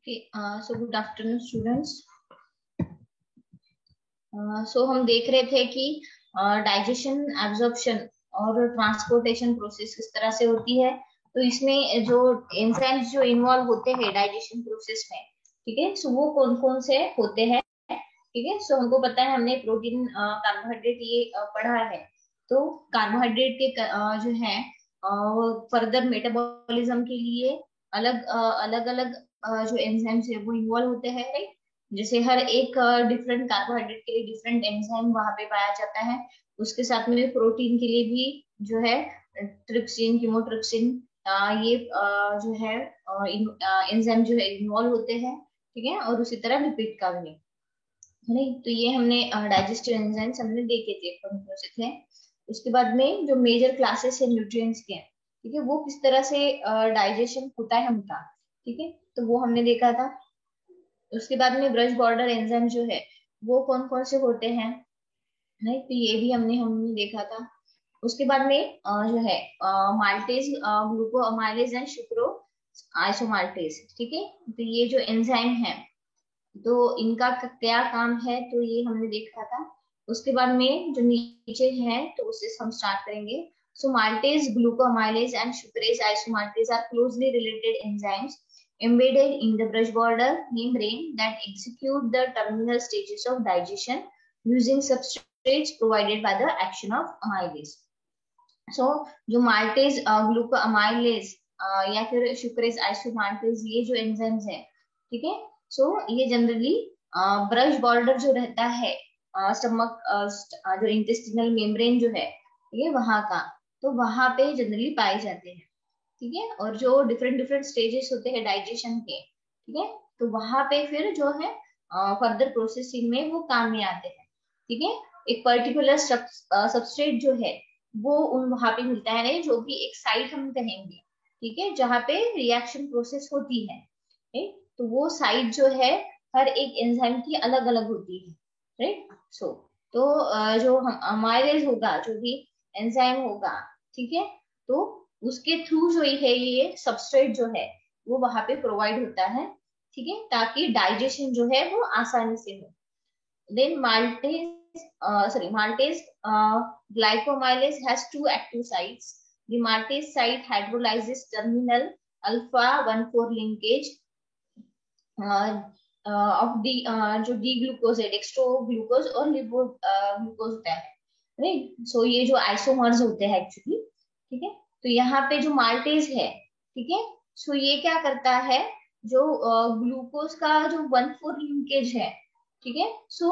Okay, so good afternoon students. So हम देख रहे थे कि डाइजेशन, एब्जॉर्प्शन और ट्रांसपोर्टेशन प्रोसेस किस तरह से होती है। तो इसमें जो एंजाइम्स जो इन्वॉल्व होते हैं डाइजेशन प्रोसेस में, ठीक है, सो वो कौन कौन से होते हैं। ठीक है, सो हमको पता है, हमने प्रोटीन, कार्बोहाइड्रेट ये पढ़ा है। तो कार्बोहाइड्रेट के जो है वो फर्दर मेटाबॉलिज्म के लिए अलग अलग अलग जो एंजाइम्स है वो इन्वॉल्व होते हैं, राइट। जैसे हर एक डिफरेंट कार्बोहाइड्रेट के लिए डिफरेंट एंजाइम वहां पे पाया जाता है। उसके साथ में प्रोटीन के लिए भी जो है ट्रिप्सिन, कीमोट्रिप्सिन, ये जो है एंजाइम जो है इन्वॉल्व होते हैं। ठीक है, और उसी तरह लिपिड का भी, नहीं। तो ये हमने डाइजेस्टिव एंजाइम्स हमने देखे थे, कौन कौन से थे। उसके बाद में जो मेजर क्लासेस है न्यूट्रिएंट्स के, ठीक है, वो किस तरह से डाइजेशन होता है उनका, ठीक है, तो वो हमने देखा था। उसके बाद में ब्रश बॉर्डर एंजाइम जो है वो कौन कौन से होते हैं, नहीं, तो ये भी हमने देखा था। उसके बाद में जो है maltase, glucoamylase and Syukuro isomaltase, ठीक है। तो ये जो एंजाइम है, तो इनका क्या काम है, तो ये हमने देखा था। उसके बाद में जो नीचे है, तो उससे हम स्टार्ट करेंगे। So maltase, glucoamylase and sucrase isomaltase are closely related enzymes embedded in the brush border membrane that execute the terminal stages of digestion using substrates provided by the action of amylase. So जो maltase, glucoamylase या फिर sucrase isomaltase, ये जो enzymes है, ठीक है, सो ये generally brush border जो रहता है, स्टमक, जो इंटेस्टिनल मेम्ब्रेन जो है, ठीक है, वहां का, तो वहां पे जनरली पाए जाते हैं। ठीक है, और जो डिफरेंट डिफरेंट स्टेजेस होते हैं डाइजेशन के, ठीक है, तो वहां पे फिर जो है फर्दर प्रोसेसिंग में वो काम में आते हैं। ठीक है, एक पर्टिकुलर सबस्ट्रेट जो है वो उन वहां पे मिलता है, नहीं, जो भी एक साइट हम कहेंगे, ठीक है, जहाँ पे रिएक्शन प्रोसेस होती है, राइट। तो वो साइट जो है हर एक एंजाइम की अलग अलग होती है, राइट। सो तो जो अमाइलेज होगा, जो भी एंजाइम होगा, ठीक है, तो उसके थ्रू जो है ये सबस्ट्रेट जो है वो वहां पे प्रोवाइड होता है, ठीक है, ताकि डाइजेशन जो है वो आसानी से हो। Then maltase glycomylase has two active sites. The maltase site hydrolyzes terminal alpha 1,4 linkage of the जो डी ग्लूकोज है, डेक्स्ट्रो ग्लूकोज और लिपो ग्लूकोज होता है, राइट। सो ये जो आइसोमर्स होते हैं एक्चुअली, ठीक है, तो यहाँ पे जो माल्टेज है, ठीक है, सो ये क्या करता है, जो ग्लूकोज का जो 1,4 लिंकेज है, ठीक है, सो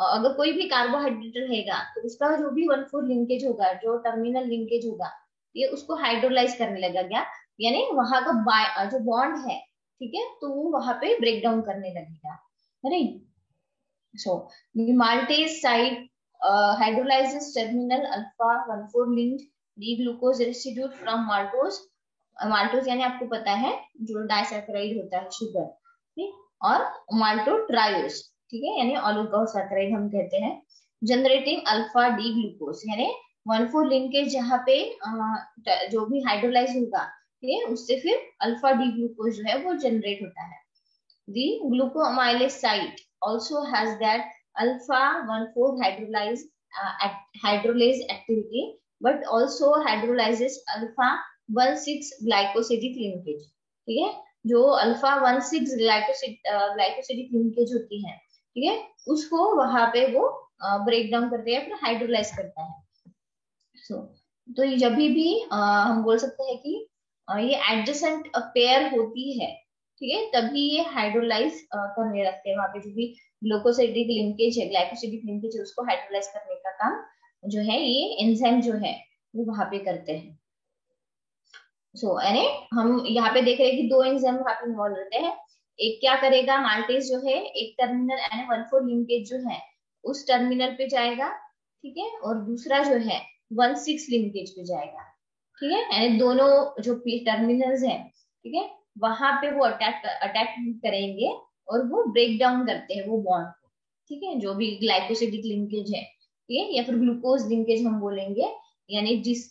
अगर कोई भी कार्बोहाइड्रेट रहेगा तो उसका जो भी 1,4 लिंकेज होगा, जो टर्मिनल लिंकेज होगा, ये उसको हाइड्रोलाइज करने लगेगा, यानी वहां का जो बॉन्ड है, ठीक है, तो वो वहां पे ब्रेक डाउन करने लगेगा, right. So maltase site hydrolyzes terminal alpha 1,4 linked D-glucose residue from maltose। Maltose यानी आपको पता है जो डाइसैकेराइड होता है, शुगर, ठीक, और माल्टोट्रायोज, ठीक है, यानी ऑलिगोसैकेराइड हम कहते हैं, जनरेटिंग अल्फा डी ग्लूकोज, यानी 1,4 लिंकेज जहाँ पे जो भी हाइड्रोलाइज होगा, ठीक है, उससे फिर अल्फा डी ग्लूकोज जो है वो जनरेट होता है। The glucoamylase site also has that alpha 1,4 hydrolase activity, but also hydrolyzes alpha 1,6 glycosidic linkage, ठीक है, जो अल्फा 1,6 ग्लाइकोसिडिक लिंकेज होती है, ठीक है, उसको वहां पे वो ब्रेक डाउन करते हैं, फिर हाइड्रोलाइज करता है। सो तो जब भी हम बोल सकते हैं कि ये एडजेसेंट पेयर होती है, ठीक है, तभी ये हाइड्रोलाइज करने लगते हैं, वहां पे जो भी ग्लूकोसिडिक लिंकेज है, ग्लाइकोसिडिक लिंकेज है, उसको हाइड्रोलाइज करने का काम जो है ये एंजाइम जो है वो वहां पे करते हैं। सो यानी हम यहाँ पे देख रहे हैं कि दो एंजाइम वहां पे इन्वॉल्व रहते हैं। एक क्या करेगा, माल्टेज जो है एक टर्मिनल यानी 1,4 लिंकेज जो है उस टर्मिनल पे जाएगा, ठीक है, और दूसरा जो है 1,6 लिंकेज पे जाएगा, ठीक है, यानी दोनों जो टर्मिनल्स हैं, ठीक है, वहां पे वो अटैक करेंगे और वो ब्रेक डाउन करते हैं वो बॉन्ड को, ठीक है, जो भी ग्लाइकोसिडिक लिंकेज है, ठीक है, या फिर ग्लूकोज लिंकेज हम बोलेंगे, यानी जिस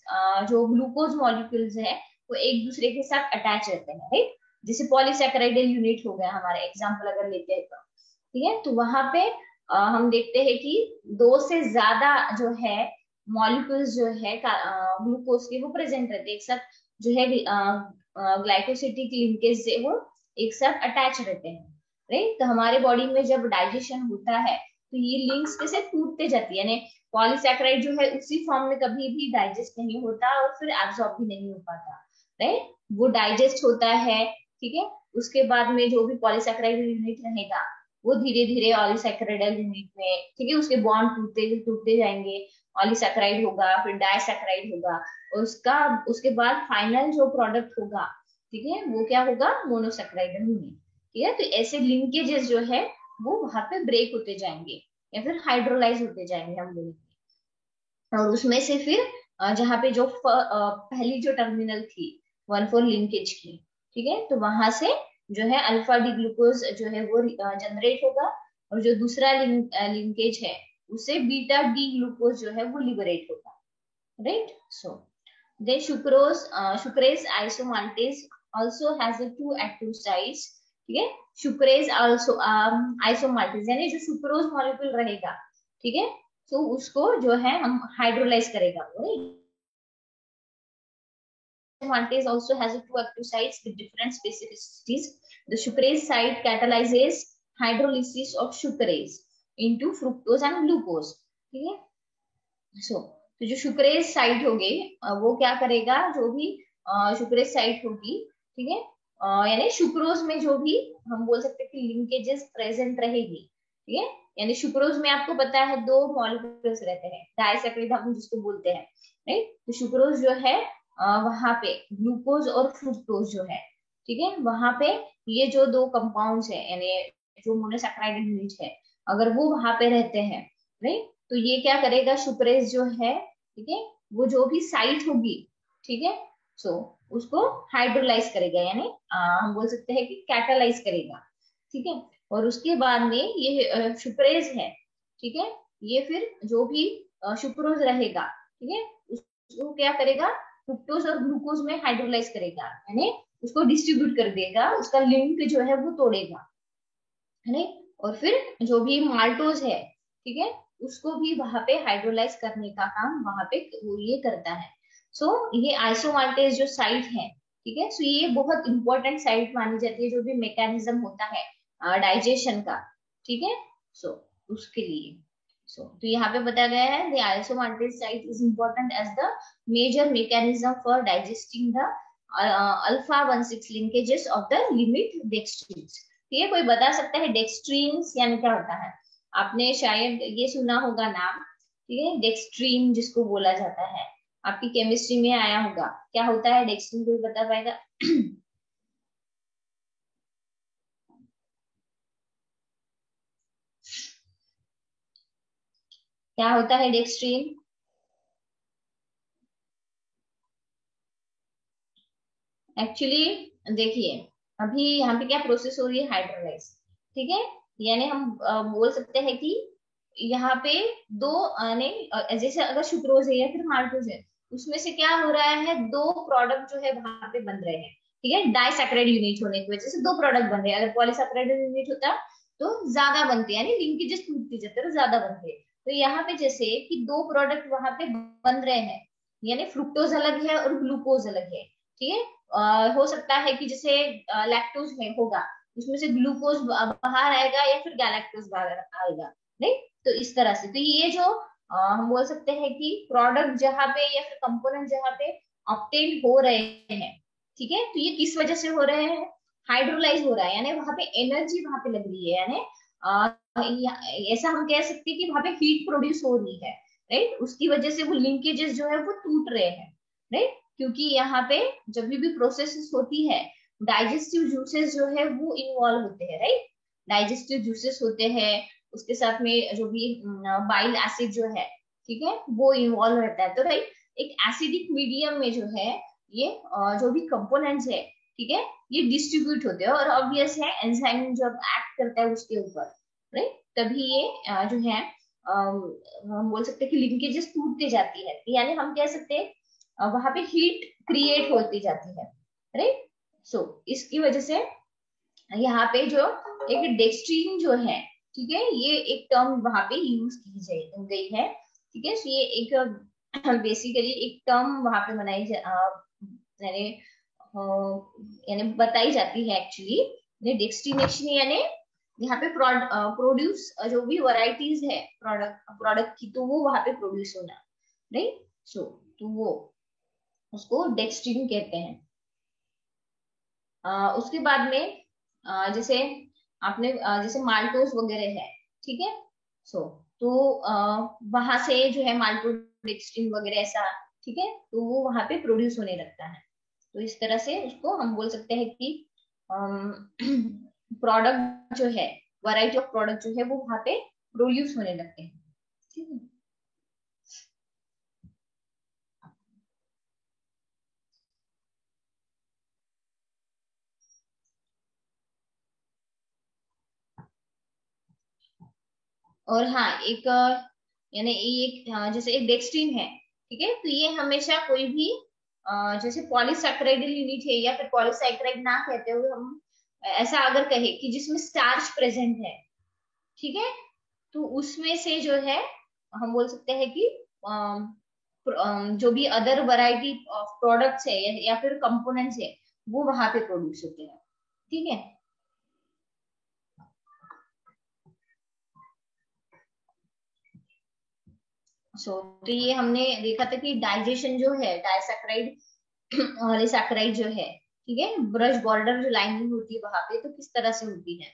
जो ग्लूकोज मॉलिक्यूल्स है वो एक दूसरे के साथ अटैच रहते हैं, राइट। जैसे पॉलीसैकेराइडल यूनिट हो गया हमारा एग्जाम्पल अगर लेते हैं तो, ठीक है। तो वहां पे हम देखते हैं कि दो से ज्यादा जो है मॉलिक्यूल्स जो है ग्लूकोज के वो प्रेजेंट रहते हैं एक साथ, जो है ग्लाइकोसिटिक लिंकेज से वो एक साथ अटैच रहते हैं, राइट। तो हमारे बॉडी में जब डाइजेशन होता है तो ये लिंक्स कैसे टूटते जाती है, यानी पॉलीसैकेराइड जो है उसी फॉर्म में कभी भी डाइजेस्ट नहीं होता और फिर एब्जॉर्ब भी नहीं हो पाता, राइट। वो डाइजेस्ट होता है, ठीक है। उसके बाद में जो भी पॉलीसैकेराइड यूनिट रहेगा वो धीरे धीरे ऑलीसैकेराइडल यूनिट में, ठीक है, उसके बॉन्ड टूटते टूटते जाएंगे, ऑलीसैकेराइड होगा, फिर डाइसैकेराइड होगा, और उसका उसके बाद फाइनल जो प्रोडक्ट होगा, ठीक है, वो क्या होगा, मोनोसैकेराइडल यूनिट, ठीक है। तो ऐसे लिंकेजेस जो है वो वहां पे ब्रेक होते जाएंगे या फिर हाइड्रोलाइज होते जाएंगे हम बोलेंगे। और उसमें से फिर जहाँ पे जो पहली जो टर्मिनल थी 1,4 लिंकेज की, ठीक है, तो वहां से जो है अल्फा डी ग्लूकोज जो है वो जनरेट होगा, और जो दूसरा लिंकेज है उससे बीटा डी ग्लूकोज जो है वो लिबरेट होगा, right. So then sucrase isomaltase also has a two active sites, ठीक है। sucrase also isomaltase यानी जो सुक्रोज मॉलिक्यूल रहेगा, ठीक है, तो उसको जो है हम हाइड्रोलाइज करेगा, right. Maltase also has two active sites with different specificities. The sucrase site catalyzes hydrolysis of sucrase into fructose and glucose, ठीक है। तो जो शुक्रेज साइट होगी वो क्या करेगा, जो भी शुक्रेज साइट होगी, ठीक है, यानी शुक्रोज में जो भी हम बोल सकते हैं कि लिंकेजेस प्रेजेंट रहेगी, ठीक है। यानी शुक्रोज में आपको पता है दो मॉलिक्यूल्स रहते हैं, डाइसैकराइड हम जिसको बोलते हैं, राइट। तो शुक्रोज जो है वहां पे ग्लूकोज और फ्रुक्टोज जो है, ठीक है, वहां पे ये जो दो कंपाउंड्स है यानी जो मोनोसैकेराइड यूनिट है, अगर वो वहां पे रहते हैं, राइट, तो ये क्या करेगा, सुक्रेज जो है, ठीक है, वो जो भी साइट होगी, ठीक है, सो उसको हाइड्रोलाइज करेगा, यानी हम बोल सकते हैं कि कैटालाइज करेगा, ठीक है। और उसके बाद में ये सुक्रेज है, ठीक है, ये फिर जो भी सुक्रोज रहेगा, ठीक है, उसको क्या करेगा, फ्रुक्टोज और ग्लूकोज में हाइड्रोलाइज करेगा, यानी उसको डिस्ट्रीब्यूट कर देगा, उसका लिंक जो है वो तोड़ेगा, है नहीं। और फिर जो भी माल्टोज है, ठीक है, उसको भी वहां पे हाइड्रोलाइज करने का काम वहां पे वो ये करता है। सो ये आइसोमाल्टेज जो साइट है, ठीक है, सो ये बहुत इंपॉर्टेंट साइट मानी जाती है जो भी मैकेनिज्म होता है डाइजेशन का, ठीक है। सो उसके लिए तो यहाँ पे बताया गया है the isomaltase site is important as the major mechanism for digesting the alpha 1,6 linkages of the limit dextrins. ठीक है, कोई बता सकता है डेक्स्ट्रीन्स यानी क्या होता है? आपने शायद ये सुना होगा नाम, ठीक है, डेक्स्ट्रीन जिसको बोला जाता है, आपकी केमिस्ट्री में आया होगा। क्या होता है डेक्स्ट्रीन, कोई बता पाएगा? क्या होता है डेक्स्ट्रीन? एक्चुअली देखिए, अभी यहाँ पे क्या प्रोसेस हो रही है, हाइड्रोलाइज, ठीक है। यानी हम बोल सकते हैं कि यहाँ पे दो जैसे अगर सुक्रोज है या फिर माल्टोज है, उसमें से क्या हो रहा है, दो प्रोडक्ट जो है वहां पे बन रहे हैं, ठीक है, डाइसैकेराइड यूनिट होने की वजह से दो प्रोडक्ट बन रहे हैं। अगर पॉलीसैकेराइड यूनिट होता तो ज्यादा बनते, यानी लिंकेजेस टूटती जाते तो ज्यादा बनते। तो यहाँ पे जैसे कि दो प्रोडक्ट वहां पे बन रहे हैं, यानी फ्रुक्टोज अलग है और ग्लूकोज अलग है, ठीक है। हो सकता है कि जैसे लैक्टोज में होगा, उसमें से ग्लूकोज बाहर आएगा या फिर गैलेक्टोज बाहर आएगा, नहीं। तो इस तरह से तो ये जो हम बोल सकते हैं कि प्रोडक्ट जहाँ पे या फिर कंपोनेंट जहाँ पे ऑब्टेन हो रहे हैं, ठीक है, तो ये किस वजह से हो रहे हैं, हाइड्रोलाइज हो रहा है, यानी वहां पे एनर्जी वहां पे लग रही है, यानी ऐसा हम कह सकते हैं कि वहां पे हीट प्रोड्यूस हो रही है, राइट। उसकी वजह से वो लिंकेजेस जो है वो टूट रहे हैं, राइट। क्योंकि यहाँ पे जब भी प्रोसेस होती है, डाइजेस्टिव जूसेस जो है वो इन्वॉल्व होते हैं, राइट। डाइजेस्टिव जूसेस होते हैं, उसके साथ में जो भी बाइल एसिड जो है, ठीक है, वो इन्वॉल्व रहता है। तो राइट, एक एसिडिक मीडियम में जो है ये जो भी कंपोनेंट्स है, ठीक है, ये डिस्ट्रीब्यूट होते हैं, और ऑब्वियस है एंजाइम जब एक्ट करता है उसके ऊपर, राइट, तभी ये जो है हम बोल सकते हैं कि लिंकेजेस टूटते जाती है, यानी हम कह सकते हैं वहां पे हीट क्रिएट होती जाती है, राइट। इसकी वजह से यहाँ पे जो एक डेक्स्ट्रीन जो है, ठीक है, ये एक टर्म वहां पे यूज की गई है, ठीक है। ये एक बेसिकली एक टर्म वहां पे यानी यानी बताई जाती है एक्चुअली। डेक्स्टिनेशन यानी यहाँ पे प्रोड्यूस जो भी वैरायटीज है प्रोडक्ट की, तो वो वहां पे प्रोड्यूस होना, राइट। तो वो उसको डेक्स्ट्रीन कहते हैं। उसके बाद में जैसे आपने जैसे माल्टोस वगैरह है, ठीक है। तो वहां से जो है माल्टोडेक्स्ट्रीन वगैरह ऐसा, ठीक है, तो वो वहां पे प्रोड्यूस होने लगता है। तो इस तरह से उसको हम बोल सकते हैं कि प्रोडक्ट जो है, वैरायटी ऑफ प्रोडक्ट जो है वो वहां पे प्रोड्यूस होने लगते हैं, ठीक है। और हाँ, एक यानी ये एक जैसे एक डेक्स्ट्रीन है, ठीक है, तो ये हमेशा कोई भी जैसे पॉलीसैकेराइडल यूनिट है या फिर पॉलीसैकेराइड ना कहते हुए हम ऐसा अगर कहे कि जिसमें स्टार्च प्रेजेंट है, ठीक है, तो उसमें से जो है हम बोल सकते हैं कि जो भी अदर वैरायटी ऑफ प्रोडक्ट्स है या फिर कंपोनेंट्स है वो वहां पे प्रोड्यूस होते हैं, ठीक है। तो ये हमने देखा था कि डाइजेशन जो है डाइसैकेराइड और सैकेराइड जो है, ठीक है, ब्रश बॉर्डर जो लाइनिंग होती है वहां पे, तो किस तरह से होती है,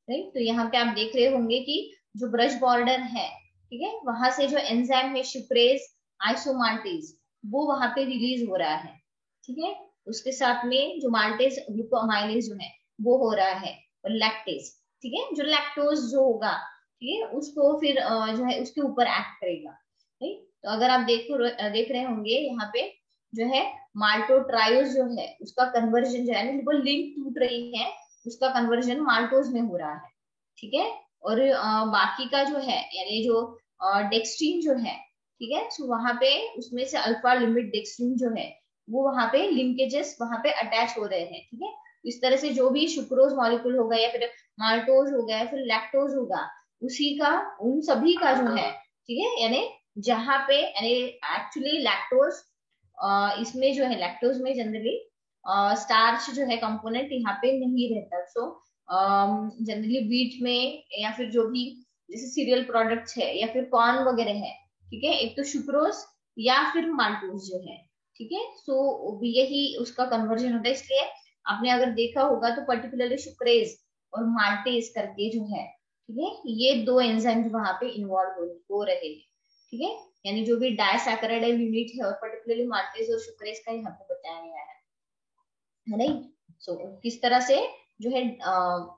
राइट। तो यहाँ पे आप देख रहे होंगे कि जो ब्रश बॉर्डर है, ठीक है, वहां से जो एंजाइम है सुक्रेज आइसोमाल्टेज वो वहां पे रिलीज हो रहा है, ठीक है। उसके साथ में जो माल्टेज ग्लूकोमाइलेज जो है वो हो रहा है, और लैक्टेज, ठीक है, जो लैक्टोज जो होगा, ठीक है, उसको फिर जो है उसके ऊपर एक्ट करेगा, राइट। तो अगर आप देख रहे होंगे यहाँ पे जो है माल्टोट्रायोज जो है उसका कन्वर्जन जो है ना, वो लिंक टूट रही है, उसका कन्वर्जन माल्टोज में हो रहा है, ठीक है। और बाकी का जो है यानी जो डेक्स्ट्रीन जो है, ठीक है, सो वहां पे उसमें से अल्फा लिमिट डेक्स्ट्रीन जो है वो वहां पे लिंकेजेस वहां पे अटैच हो रहे हैं, ठीक है। इस तरह से जो भी सुक्रोज मॉलिक्यूल होगा या फिर माल्टोज होगा या फिर लैक्टोज होगा, उसी का उन सभी का जो है, ठीक है, यानी जहां पे यानी एक्चुअली लैक्टोज इसमें जो है लैक्टोज में जनरली स्टार्च जो है कंपोनेंट यहाँ पे नहीं रहता। जनरली व्हीट में या फिर जो भी जैसे सीरियल प्रोडक्ट्स है या फिर कॉर्न वगैरह है, ठीक है, एक तो सुक्रोज या फिर माल्टोज जो है, ठीक है। यही उसका कन्वर्जन होता है, इसलिए आपने अगर देखा होगा तो पर्टिकुलरली सुक्रेज और माल्टेज करके जो है, ठीक है, ये दो एंजाइम वहां पे इन्वॉल्व हो रहे हैं, ठीक है। यानी जो भी डायसैकेराइडल यूनिट है और पर्टिकुलरली माल्टेज और सुक्रेज का यहाँ पे बताया गया है, राइट। किस तरह से जो है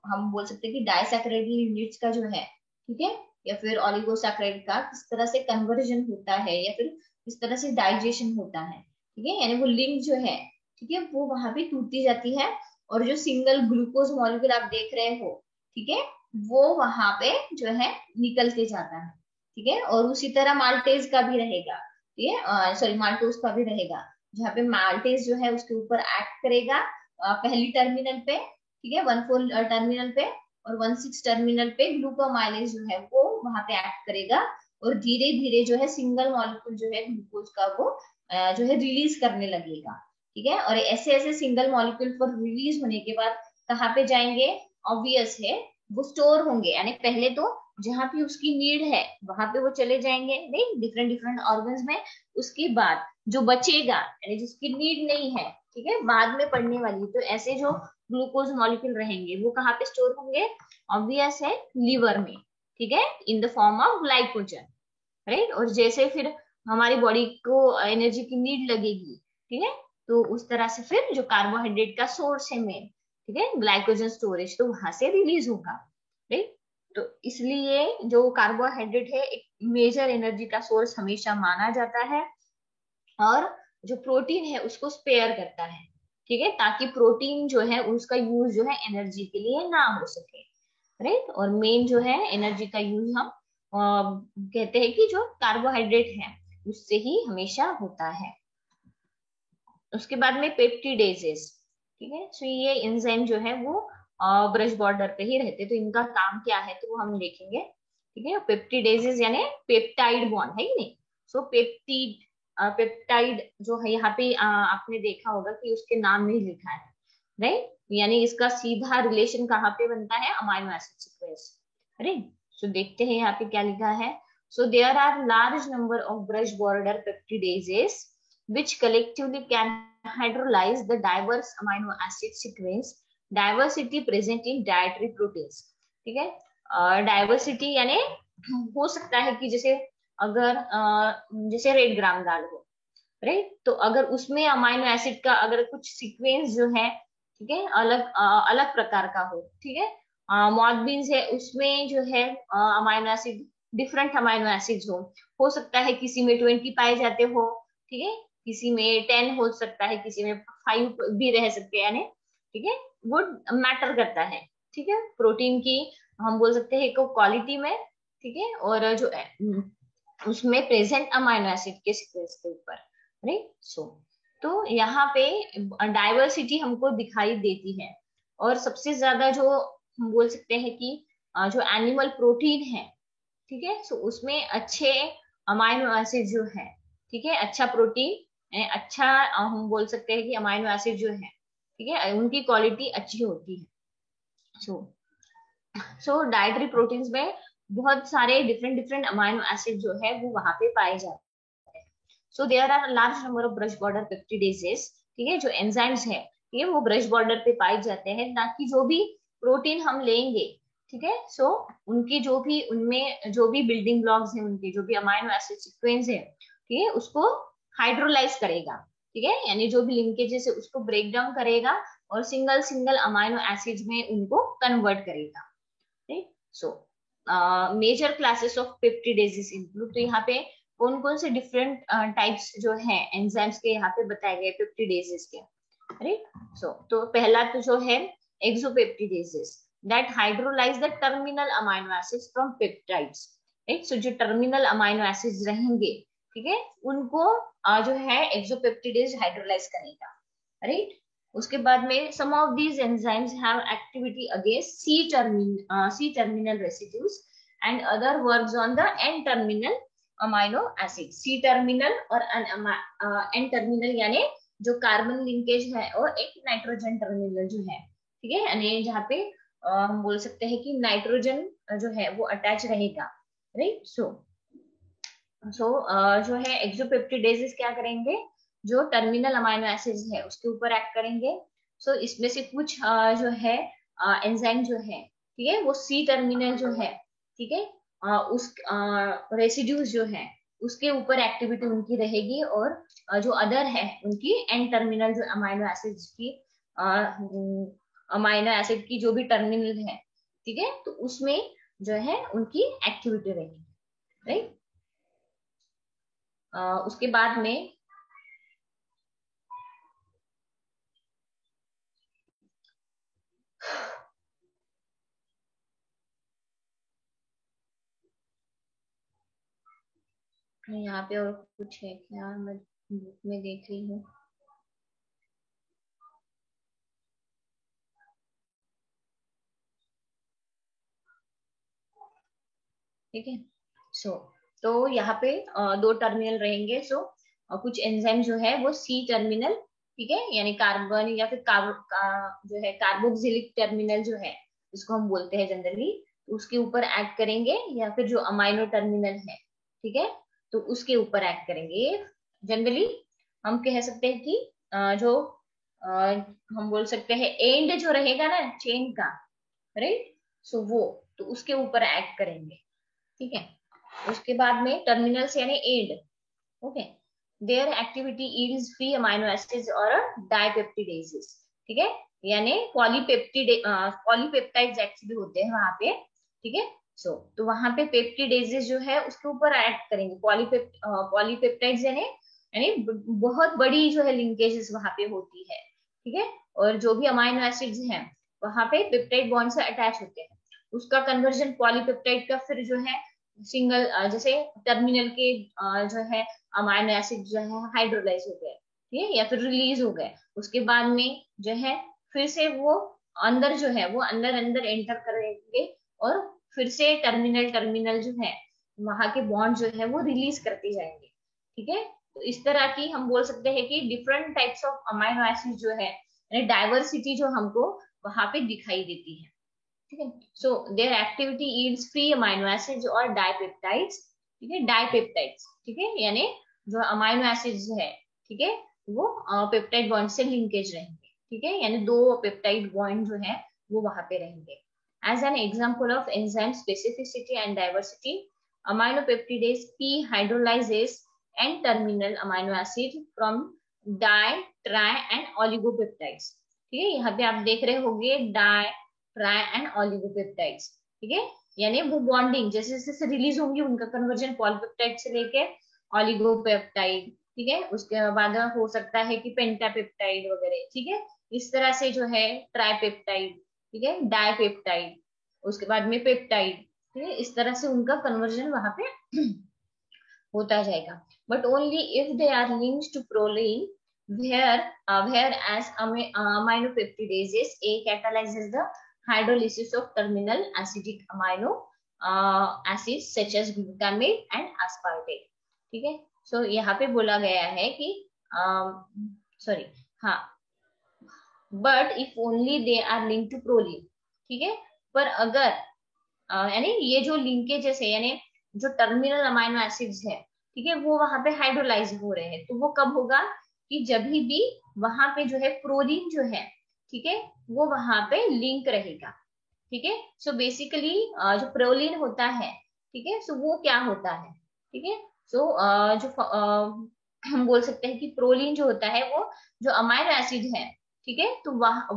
हम बोल सकते हैं कि डायसैकेराइडल यूनिट्स का जो है, ठीक है, या फिर ओलिगोसैकेराइड का किस तरह से कन्वर्जन होता है या फिर किस तरह से डाइजेशन होता है, ठीक है, यानी वो लिंक जो है, ठीक है, वो वहां पे टूटती जाती है, और जो सिंगल ग्लूकोज मॉलिक्यूल आप देख रहे हो, ठीक है, वो वहां पे जो है निकलते जाता है, ठीक है। और उसी तरह माल्टेज का भी रहेगा, ठीक है, सॉरी माल्टोज का भी रहेगा, जहाँ पे माल्टेज जो है उसके ऊपर एक्ट करेगा पहली टर्मिनल पे, ठीक है, 1,4 टर्मिनल पे, और 1,6 टर्मिनल पे ग्लूकोमाइलेज जो है वो वहां पे एक्ट करेगा, और धीरे धीरे जो है सिंगल मॉलिक्यूल जो है ग्लूकोज का वो जो है रिलीज करने लगेगा, ठीक है। और ऐसे ऐसे सिंगल मॉलिक्यूल पर रिलीज होने के बाद कहाँ पे जाएंगे, ऑब्वियस है, वो स्टोर होंगे, यानी पहले तो जहां पे उसकी नीड है वहां पे वो चले जाएंगे नहीं डिफरेंट डिफरेंट ऑर्गन्स में। उसके बाद जो बचेगा यानी जिसकी नीड नहीं है, ठीक है, बाद में पड़ने वाली, तो ऐसे जो ग्लूकोज मॉलिक्यूल रहेंगे वो कहाँ पे स्टोर होंगे, ऑब्वियस है, लीवर में, ठीक है, in the form of glycogen, right. और जैसे फिर हमारी बॉडी को एनर्जी की नीड लगेगी, ठीक है, तो उस तरह से फिर जो कार्बोहाइड्रेट का सोर्स है मेन, ठीक है, ग्लाइकोजन स्टोरेज, तो वहां से रिलीज होगा, राइट। तो इसलिए जो कार्बोहाइड्रेट है एक मेजर एनर्जी का सोर्स हमेशा माना जाता है, और जो प्रोटीन है उसको स्पेयर करता है, ठीक है, ताकि प्रोटीन जो है उसका यूज जो है एनर्जी के लिए ना हो सके, राइट। और मेन जो है एनर्जी का यूज हम कहते हैं कि जो कार्बोहाइड्रेट है उससे ही हमेशा होता है। उसके बाद में पेप्टिडेजेस, ठीक है। सो ये एंजाइम जो है वो ब्रश बॉर्डर पे ही रहते, तो इनका काम क्या है तो वो हम देखेंगे। ठीक है, पेप्टिडेजेस यानी पेप्टाइड बॉन्ड है कि नहीं। सो पेप्टाइड जो है यहाँ पे आपने देखा होगा कि उसके नाम में ही लिखा है, राइट। यानी इसका सीधा रिलेशन कहाँ पे बनता है, amino acid sequence, right. So देखते हैं यहाँ पे क्या लिखा है। So there are large number of brush border peptidases which collectively can hydrolyze the diverse amino acid sequence diversity present in dietary proteins। ठीक है, डाइवर्सिटी यानी हो सकता है कि जैसे अगर जैसे रेड ग्राम दाल हो, राइट, तो अगर उसमें अमाइनो एसिड का अगर कुछ सीक्वेंस जो है, ठीक है, अलग अलग प्रकार का हो, ठीक है, मॉड बीन्स है उसमें जो है amino acid different amino acid हो सकता है किसी में 20 पाए जाते हो, ठीक है, किसी में 10 हो सकता है, किसी में 5 भी रह सकते हैं, यानी ठीक है, वो मैटर करता है। ठीक है, प्रोटीन की हम बोल सकते हैं क्वालिटी में, ठीक है, और जो उसमें प्रेजेंट अमाइनो एसिड के सीक्वेंस के ऊपर, राइट। सो तो यहाँ पे डाइवर्सिटी हमको दिखाई देती है, और सबसे ज्यादा जो हम बोल सकते हैं कि जो एनिमल प्रोटीन है, ठीक है, सो उसमें अच्छे अमाइनो एसिड जो है, ठीक है, अच्छा प्रोटीन, अच्छा हम बोल सकते हैं कि अमाइनो एसिड जो है, ठीक है, उनकी क्वालिटी अच्छी होती है। सो डाइटरी प्रोटीन्स में बहुत सारे डिफरेंट डिफरेंट अमाइनो एसिड जो है वो वहां पे पाए जाते हैं। So there are large number of brush border peptidases, ठीक है, जो एंजाइम्स है, ठीक है, वो ब्रश बॉर्डर पे पाए जाते हैं, ताकि जो भी प्रोटीन हम लेंगे, ठीक है, सो उनकी जो भी उनमें जो भी बिल्डिंग ब्लॉक्स हैं, उनके जो भी अमाइनो एसिड सीक्वेंस है, ठीक है, उसको हाइड्रोलाइज करेगा, ठीक है, यानी जो भी लिंकेजेस है उसको ब्रेक डाउन करेगा और सिंगल सिंगल अमाइनो एसिड में उनको कन्वर्ट करेगा, right. So major classes of peptidases include, तो यहाँ पे कौन कौन से डिफरेंट टाइप्स जो है एंजाइम्स के यहाँ पे बताए गए पेप्टिडेजेस के, राइट। सो तो पहला तो जो है exopeptidases that hydrolyse the terminal amino acids from peptides, right. So जो टर्मिनल अमाइनो एसिड्स रहेंगे, ठीक है, उनको जो है एक्सोपेप्टिडेज हाइड्रोलाइज करेगा, राइट। उसके बाद में some of these enzymes have activity against C terminal residues and other works on the N terminal amino acid. C terminal और एन टर्मिनल यानी जो कार्बन लिंकेज है, और एक नाइट्रोजन टर्मिनल जो है, ठीक है, यानी जहाँ पे हम बोल सकते हैं कि नाइट्रोजन जो है वो अटैच रहेगा, राइट। जो है एक्सोपेप्टिडेजेस क्या करेंगे, जो टर्मिनल अमाइनो एसिड्स है उसके ऊपर एक्ट करेंगे। इसमें से कुछ जो है एंजाइम जो है, ठीक है, वो सी टर्मिनल जो है, ठीक है, उस रेसिड्यूज जो है उसके ऊपर एक्टिविटी उनकी रहेगी, और जो अदर है उनकी एन टर्मिनल जो अमाइनो एसिड की जो भी टर्मिनल है, ठीक है, तो उसमें जो है उनकी एक्टिविटी रहेगी, राइट। उसके बाद में यहाँ पे और कुछ है क्या, मैं बुक में देख रही हूँ। ठीक है। सो तो यहाँ पे दो टर्मिनल रहेंगे। कुछ एंजाइम जो है वो सी टर्मिनल, ठीक है, यानी कार्बन या फिर जो है कार्बोक्सिलिक टर्मिनल जो है, जिसको हम बोलते हैं जनरली, उसके ऊपर एक्ट करेंगे, या फिर जो अमाइनो टर्मिनल है, ठीक है, तो उसके ऊपर एक्ट करेंगे। जनरली हम कह सकते हैं कि जो हम बोल सकते हैं एंड जो रहेगा ना चेन का, राइट, वो तो उसके ऊपर एक्ट करेंगे, ठीक है। उसके बाद में टर्मिनल्स यानी and, okay, there activity is free amino acids और डाइपेप्टिडेजेस, ठीक है, यानी पॉलीपेप्टाइड्स एक्चुअली होते हैं वहां पे, ठीक है। तो वहां पे पेप्टिडेजेस जो है उसके ऊपर एक्ट करेंगे, पॉलीपेप्टाइड्स यानी बहुत बड़ी जो है लिंकेजेस वहां पे होती है, ठीक है, और जो भी अमाइनो एसिड्स हैं वहां पे पेप्टाइड बॉन्ड से अटैच होते हैं, उसका कन्वर्जन पॉलीपेप्टाइड का फिर जो है सिंगल जैसे टर्मिनल के जो है अमाइनो एसिड जो है हाइड्रोलाइज हो गए, ठीक है, या फिर रिलीज हो गए, उसके बाद में जो है फिर से वो अंदर जो है वो अंदर अंदर एंटर करेंगे और फिर से टर्मिनल टर्मिनल जो है वहां के बॉन्ड जो है वो रिलीज करते जाएंगे। ठीक है, तो इस तरह की हम बोल सकते हैं कि different types of amino acid जो है, यानी डाइवर्सिटी जो हमको वहां पे दिखाई देती है। ठीक है, so there activity yields free amino acids और डाइपेप्टाइड्स। ठीक है, डाइपेप्टाइड्स, ठीक है, यानी जो अमाइनो एसिड्स है, ठीक है, वो पेप्टाइड बॉन्ड से लिंकेज रहेंगे। ठीक है, यानी दो पेप्टाइड बॉन्ड जो है वो वहां पे रहेंगे। As an example of enzyme specificity and diversity, aminopeptidase p hydrolyzes and terminal amino acid from di, tri and oligopeptides। ठीक है, यहाँ पे आप देख रहे होंगे डाई, ट्राई एंड ऑलिगोपेप्टाइड्स। ठीक है, यानी वो बॉन्डिंग जैसे जैसे रिलीज होंगी उनका कन्वर्जन पॉलीपेप्टाइड से लेके ऑलिगोपेप्टाइड। ठीक है, उसके बाद हो सकता है कि पेंटापेप्टाइड वगैरह। ठीक है, इस तरह से जो है ट्राइपेप्टाइड, ठीक है, डाइपेप्टाइड, उसके बाद में पेप्टाइड। ठीक है, इस तरह से उनका कन्वर्जन वहां पे होता जाएगा। But only if they are linked to proline, whereas aminopeptidases A catalyzes the hydrolysis of terminal acidic amino acids such as glutamate and aspartate। ठीक है, सो यहाँ पे बोला गया है कि सॉरी, हाँ, but if only they are link to proline. ठीक है, पर अगर यानी ये जो लिंकेजेस है, यानी जो टर्मिनल अमाइनो एसिड्स है, ठीक है, वो वहां पे हाइड्रोलाइज हो रहे हैं, तो वो कब होगा कि जब भी वहां पे जो है प्रोलीन जो है, ठीक है, वो वहां पे लिंक रहेगा। ठीक है, सो बेसिकली जो प्रोलीन होता है, ठीक है, सो वो क्या होता है, ठीक है, सो जो हम बोल सकते हैं कि प्रोलीन जो होता है वो जो अमाइनो एसिड है, ठीक है, तो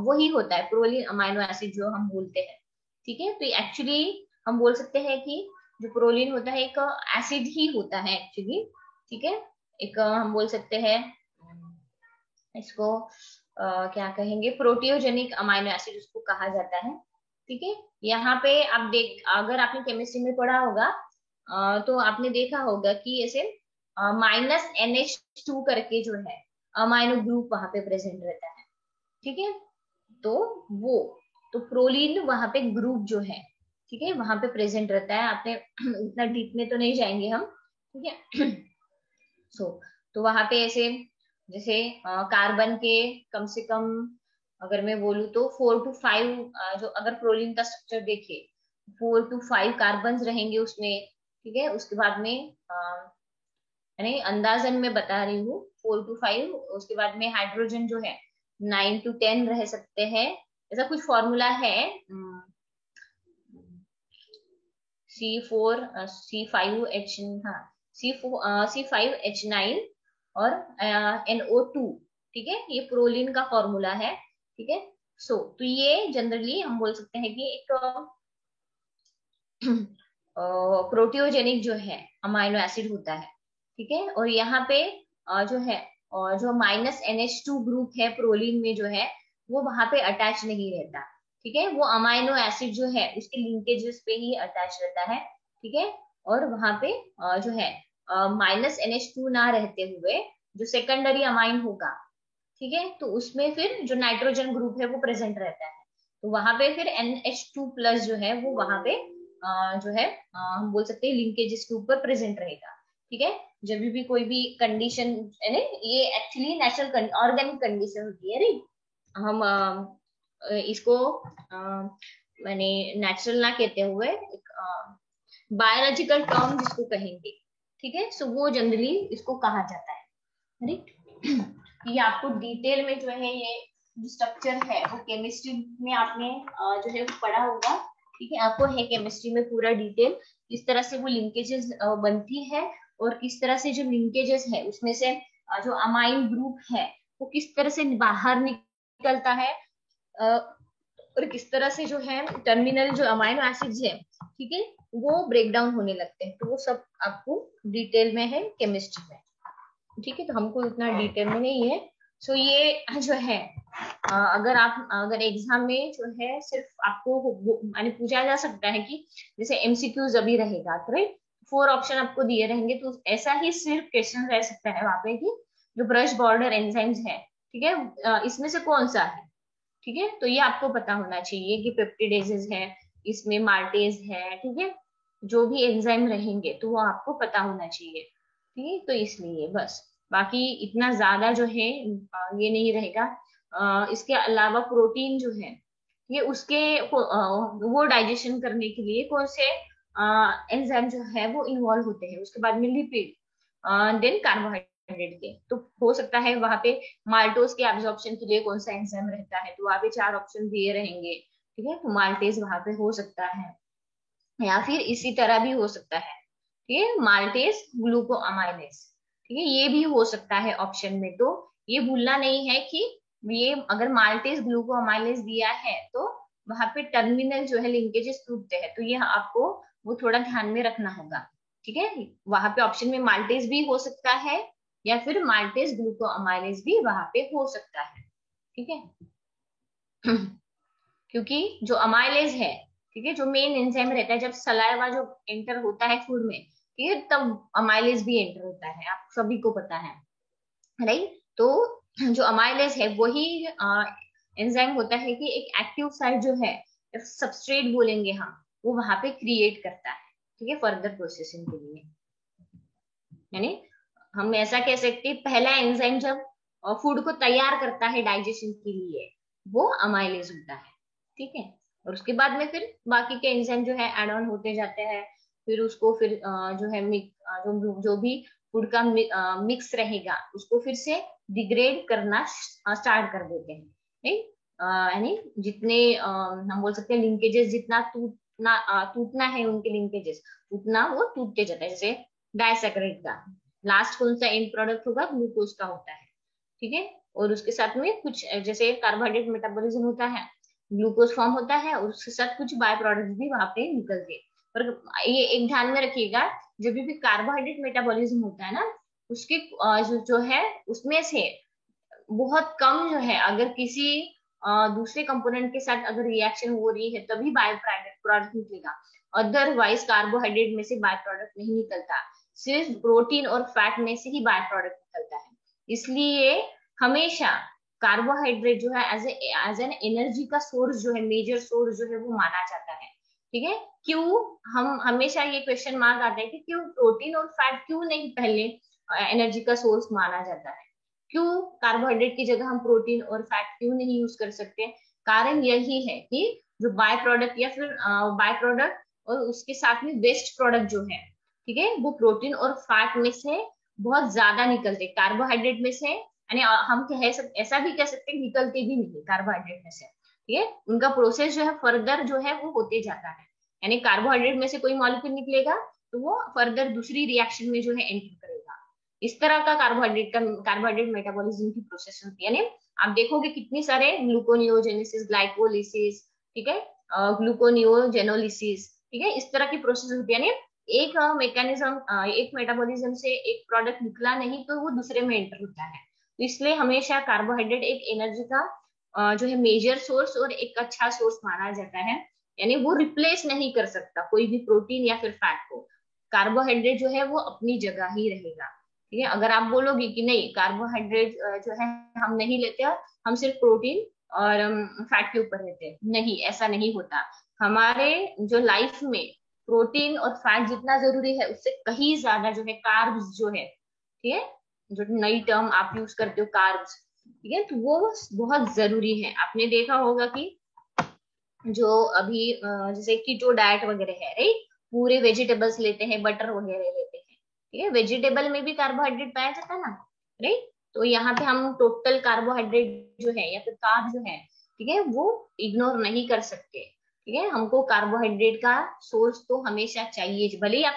वही होता है प्रोलीन अमाइनो एसिड जो हम बोलते हैं। ठीक है, तो एक्चुअली हम बोल सकते हैं कि जो प्रोलीन होता है एक एसिड ही होता है एक्चुअली। ठीक है, एक हम बोल सकते हैं इसको क्या कहेंगे, प्रोटियोजेनिक अमाइनो एसिड उसको कहा जाता है। ठीक है, यहाँ पे आप देख, अगर आपने केमिस्ट्री में पढ़ा होगा तो आपने देखा होगा कि ऐसे -NH2 करके जो है अमाइनो ग्रुप वहां पे प्रेजेंट रहता है। ठीक है, तो वो तो प्रोलीन वहां पे ग्रुप जो है, ठीक है, वहां पे प्रेजेंट रहता है। आपने उतना डीप में तो नहीं जाएंगे हम। ठीक है, सो तो वहां पे ऐसे जैसे कार्बन के कम से कम अगर मैं बोलूँ तो 4 to 5, जो अगर प्रोलीन का स्ट्रक्चर देखिए 4 to 5 कार्बन रहेंगे उसमें। ठीक है, उसके बाद में यानी अंदाजन मैं बता रही हूँ 4 to 5, उसके बाद में हाइड्रोजन जो है 9 to 10 रह सकते हैं। ऐसा कुछ फॉर्मूला है, C4C5H, हाँ, C5H9 और NO2। ठीक है, ये प्रोलीन का फॉर्मूला है। ठीक है, सो तो ये जनरली हम बोल सकते हैं कि एक प्रोटियोजेनिक जो है अमाइनो एसिड होता है। ठीक है, और यहाँ पे जो है और जो -NH2 ग्रुप है प्रोलीन में जो है वो वहां पे अटैच नहीं रहता। ठीक है, वो अमाइनो एसिड जो है उसके लिंकेजेस पे ही अटैच रहता है। ठीक है, और वहां पे जो है -NH2 ना रहते हुए जो सेकेंडरी अमाइन होगा, ठीक है, तो उसमें फिर जो नाइट्रोजन ग्रुप है वो प्रेजेंट रहता है। तो वहां पे फिर NH2+ जो है वो वहां पे जो है हम बोल सकते हैं लिंकेजेस के ऊपर प्रेजेंट रहेगा। ठीक है, जब भी कोई भी कंडीशन, यानी ये एक्चुअली नेचुरल ऑर्गेनिक कंडीशन होती है। अरे हम इसको मैंने नेचुरल ना कहते हुए एक बायोलॉजिकल टर्म जिसको कहेंगे। ठीक है, सो वो जनरली इसको कहा जाता है। राइट, ये आपको डिटेल में जो है ये जो स्ट्रक्चर है वो केमिस्ट्री में आपने जो है पढ़ा होगा। ठीक है, आपको है केमिस्ट्री में पूरा डिटेल किस तरह से वो लिंकेजेस बनती है और किस तरह से जो लिंकेजेस है उसमें से जो अमाइन ग्रुप है वो किस तरह से बाहर निकलता है और किस तरह से जो है टर्मिनल जो अमाइनो एसिड्स है, ठीक है, वो ब्रेक डाउन होने लगते हैं। तो वो सब आपको डिटेल में है केमिस्ट्री में। ठीक है, तो हमको इतना डिटेल में नहीं है। सो ये जो है अगर एग्जाम में जो है सिर्फ आपको यानी पूछा जा सकता है कि जैसे MCQs अभी रहेगा, राइट, 4 ऑप्शन आपको दिए रहेंगे, तो ऐसा ही सिर्फ क्वेश्चन रह सकता है वहां पे कि जो ब्रश बॉर्डर एंजाइम्स है, ठीक है, इसमें से कौन सा है, ठीक है, तो ये आपको पता होना चाहिए कि पेप्टिडेजेस है, इसमें माल्टेज है, ठीक है, जो भी एंजाइम रहेंगे तो वो आपको पता होना चाहिए। ठीक है, तो इसलिए बस, बाकी इतना ज्यादा जो है ये नहीं रहेगा। इसके अलावा प्रोटीन जो है ये उसके वो डाइजेशन करने के लिए कौन से एंजाइम जो है वो इन्वॉल्व होते हैं, उसके बाद में लिपिड, देन कार्बोहाइड्रेट के, तो हो सकता है वहां पे माल्टोज के एब्जॉर्प्शन के लिए कौन सा एंजाइम रहता है, तो वहां पे 4 ऑप्शन दिए रहेंगे। ठीक है, तो माल्टेज वहां पे हो सकता है, या फिर इसी तरह भी हो सकता है, ठीक है, माल्टेज ग्लूकोअमाइलेज। ठीक है, ये भी हो सकता है ऑप्शन में, तो ये भूलना नहीं है कि ये अगर माल्टेज ग्लूकोअमाइलेज दिया है तो वहां पे टर्मिनल जो है लिंकेजेस टूटते हैं, तो ये आपको वो थोड़ा ध्यान में रखना होगा। ठीक है, वहां पे ऑप्शन में माल्टेज भी हो सकता है, या फिर माल्टेज ग्लूकोअमाइलेज भी वहां पे हो सकता है। ठीक है क्योंकि जो अमाइलेज है, ठीक है, जो मेन एंजाइम रहता है जब सलाइवा जो एंटर होता है फूड में, ठीक है, तब अमाइलेज भी एंटर होता है, आप सभी को पता है, राइट। तो जो अमाइलेज है वही एंजाइम होता है कि एक एक्टिव साइट जो है, सबस्ट्रेट बोलेंगे हम, वो वहां पे क्रिएट करता है, ठीक है, फर्दर प्रोसेसिंग के लिए। यानी हम ऐसा कह सकते हैं पहला एंजाइम जब फूड को तैयार करता है डाइजेशन के लिए, वो अमाइलेज होता है। ठीक है, और उसके बाद में फिर बाकी के एंजाइम जो है ऐड ऑन होते जाते हैं, फिर उसको फिर जो है जो भी फूड का मिक्स रहेगा उसको फिर से डिग्रेड करना स्टार्ट कर देते हैं, नहीं। यानी जितने हम बोल सकते हैं लिंकेजेस, जितना टूटना है उनके लिंकेजेस, उतना वो टूटते जाता है। जैसे डाइसैकराइड का लास्ट कौन सा एंड प्रोडक्ट होगा, ग्लूकोज का होता है। ठीक है, और उसके साथ में कुछ जैसे कार्बोहाइड्रेट मेटाबॉलिज्म होता है, ग्लूकोज फॉर्म होता है, और उसके साथ कुछ बाय प्रोडक्ट भी वहां पे निकलते हैं। और ये एक ध्यान में रखिएगा, जब भी कार्बोहाइड्रेट मेटाबॉलिज्म होता है ना, उसके जो है उसमें से बहुत कम जो है, अगर किसी दूसरे कंपोनेंट के साथ अगर रिएक्शन हो रही है तभी बाय प्रोडक्ट निकलेगा, अदरवाइज कार्बोहाइड्रेट में से बाय प्रोडक्ट नहीं निकलता, सिर्फ प्रोटीन और फैट में से ही बाय प्रोडक्ट निकलता है। इसलिए हमेशा कार्बोहाइड्रेट जो है एज एन एनर्जी का सोर्स जो है, मेजर सोर्स जो है वो माना जाता है। ठीक है, क्यों, हम हमेशा ये क्वेश्चन मार्क आता है कि क्यों प्रोटीन और फैट क्यों नहीं पहले एनर्जी का सोर्स माना जाता है, क्यों कार्बोहाइड्रेट की जगह हम प्रोटीन और फैट क्यों नहीं यूज कर सकते। कारण यही है कि जो बाय प्रोडक्ट या फिर बाय प्रोडक्ट और उसके साथ में वेस्ट प्रोडक्ट जो है, ठीक है, वो प्रोटीन और फैट में से बहुत ज्यादा निकलते, कार्बोहाइड्रेट में से, यानी हम ऐसा भी कह सकते हैं निकलते भी नहीं कार्बोहाइड्रेट में से। ठीक है, उनका प्रोसेस जो है फर्दर जो है वो होते जाता है, यानी कार्बोहाइड्रेट में से कोई मॉलिक्यूल निकलेगा तो वो फर्दर दूसरी रिएक्शन में जो है एंटर करेगा। इस तरह का कार्बोहाइड्रेट मेटाबॉलिज्म की प्रोसेस होती है। यानी आप देखोगे कितनी सारे ग्लूकोनियोजेनेसिस, ग्लाइकोलिसिस, ठीक है, ग्लूकोनियोजेनोलिसिस, ठीक है, इस तरह की प्रोसेस होती है। यानी एक मैकेनिज्म, एक मेटाबॉलिज्म से एक प्रोडक्ट निकला नहीं तो वो दूसरे में एंटर होता है। तो इसलिए हमेशा कार्बोहाइड्रेट एक एनर्जी का जो है मेजर सोर्स और एक अच्छा सोर्स माना जाता है, यानी वो रिप्लेस नहीं कर सकता कोई भी प्रोटीन या फिर फैट को। कार्बोहाइड्रेट जो है वो अपनी जगह ही रहेगा। ठीक है, अगर आप बोलोगे कि नहीं कार्बोहाइड्रेट जो है हम नहीं लेते, हम सिर्फ प्रोटीन और फैट के ऊपर रहते हैं, नहीं, ऐसा नहीं होता। हमारे जो लाइफ में प्रोटीन और फैट जितना जरूरी है उससे कहीं ज्यादा जो है कार्ब्स जो है, ठीक है, जो नई टर्म आप यूज करते हो कार्ब्स, ठीक है, तो वो बहुत जरूरी है। आपने देखा होगा कि जो अभी जैसे कीटो डाइट वगैरह है, राइट, पूरे वेजिटेबल्स लेते हैं, बटर वगैरह लेते हैं, ठीक है, वेजिटेबल में भी कार्बोहाइड्रेट पाया जाता है ना, राइट। तो यहाँ पे हम टोटल कार्बोहाइड्रेट जो है या फिर कार्ब जो है, ठीक है, वो इग्नोर नहीं कर सकते। ठीक है, हमको कार्बोहाइड्रेट का सोर्स तो हमेशा चाहिए, भले ही आप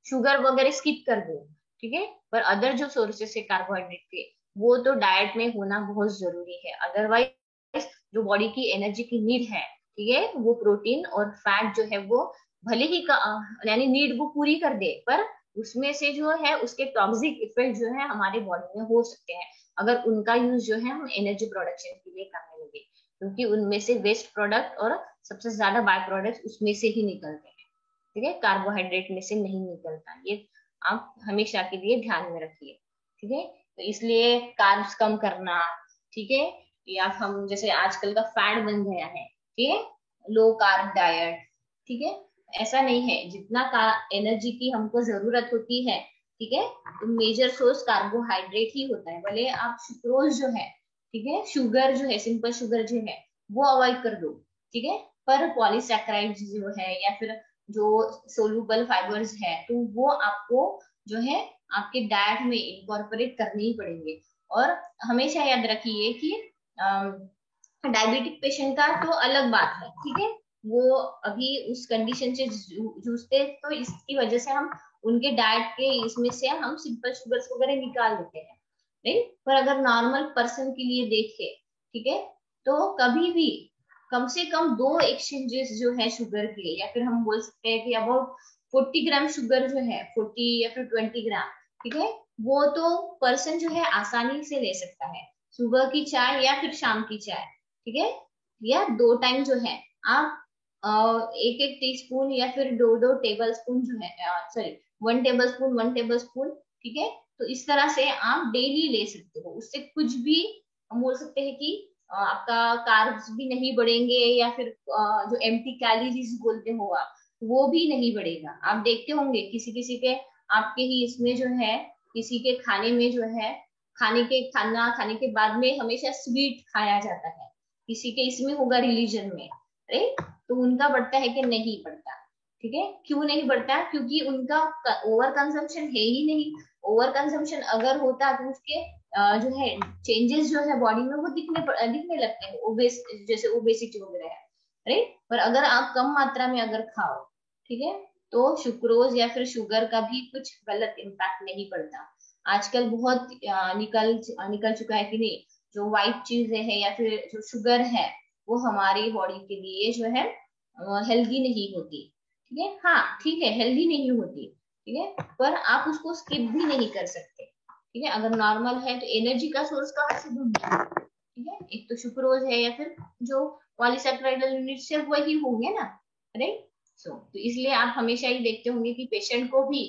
शुगर वगैरह स्किप कर दो, ठीक है, पर अदर जो सोर्सेस है कार्बोहाइड्रेट के, वो तो डाइट में होना बहुत जरूरी है। अदरवाइज जो बॉडी की एनर्जी की नीड है, ठीक है, वो प्रोटीन और फैट जो है वो भले ही यानी नीड वो पूरी कर दे, पर उसमें से जो है उसके टॉक्सिक इफेक्ट जो है हमारे बॉडी में हो सकते हैं अगर उनका यूज जो है हम एनर्जी प्रोडक्शन के लिए करने लगे, क्योंकि उनमें से वेस्ट प्रोडक्ट और सबसे ज्यादा बाय प्रोडक्ट उसमें से ही निकलते हैं। ठीक है, कार्बोहाइड्रेट में से नहीं निकलता, ये आप हमेशा के लिए ध्यान में रखिए। ठीक है, तो इसलिए कार्ब्स कम करना, ठीक है, या हम जैसे आजकल का फैड बन गया है, ठीक है, लो कार्ब डाइट, ठीक है, ऐसा नहीं है। जितना का एनर्जी की हमको जरूरत होती है, ठीक है, तो मेजर सोर्स कार्बोहाइड्रेट ही होता है। भले आप सुक्रोज जो है, ठीक है, शुगर जो है, सिंपल शुगर जो है वो अवॉइड कर दो, ठीक है, पर पॉलीसैकेराइड जो है या फिर जो सोलूबल फाइबर्स है, तो वो आपको जो है आपके डाइट में इनकॉर्पोरेट करने ही पड़ेंगे। और हमेशा याद रखिए कि डायबिटिक पेशेंट का तो अलग बात है, ठीक है, वो अभी उस कंडीशन से जूझते, तो इसकी वजह से हम उनके डाइट के इसमें से हम सिंपल शुगर्स वगैरह निकाल देते हैं, राइट। पर अगर नॉर्मल पर्सन के लिए देखे, ठीक है, तो कभी भी कम से कम 2 एक्सचेंजेस जो है शुगर के, या फिर हम बोल सकते हैं कि अबाउट 40 ग्राम शुगर जो है, 40 या फिर 20 ग्राम, ठीक है, वो तो पर्सन जो है आसानी से ले सकता है। सुबह की चाय या फिर शाम की चाय, ठीक है, या 2 टाइम जो है आप एक एक टीस्पून या फिर 2 2 टेबल स्पून जो है, sorry, 1 table spoon 1 table spoon, ठीक है, तो इस तरह से आप डेली ले सकते हो। उससे कुछ भी हम बोल सकते हैं कि आपका कार्ब्स भी नहीं बढ़ेंगे, या फिर जो एम्प्टी कैलोरीज बोलते हो आप, वो भी नहीं बढ़ेगा। आप देखते होंगे किसी किसी के, आपके ही इसमें जो है, किसी के खाने में जो है, खाना खाने के बाद में हमेशा स्वीट खाया जाता है, किसी के इसमें होगा रिलीजन में, राइट, तो उनका बढ़ता है कि नहीं बढ़ता, ठीक है, क्यों नहीं बढ़ता? क्योंकि उनका ओवर कंजम्पशन है ही नहीं। ओवर कंजम्पशन अगर होता तो उसके जो है चेंजेस जो है बॉडी में वो दिखने लगते हैं, ओबेस, जैसे ओबेसिटी वगैरह है, राइट। पर अगर आप कम मात्रा में अगर खाओ, ठीक है, तो सुक्रोज या फिर शुगर का भी कुछ गलत इम्पैक्ट नहीं पड़ता। आजकल बहुत निकल चुका है कि नहीं, जो व्हाइट चीजें है या फिर जो शुगर है, वो हमारी बॉडी के लिए जो है हेल्दी नहीं होती, ठीक है, हाँ ठीक है, हेल्दी नहीं होती, ठीक है, पर आप उसको स्किप भी नहीं कर सकते, ठीक है। अगर नॉर्मल है तो एनर्जी का सोर्स कहाँ से ढूंढना, ठीक है, एक तो सुक्रोज है या फिर जो पॉलीसैकेराइडल यूनिट्स है वही होंगे ना, राइट। तो इसलिए आप हमेशा ही देखते होंगे कि पेशेंट को भी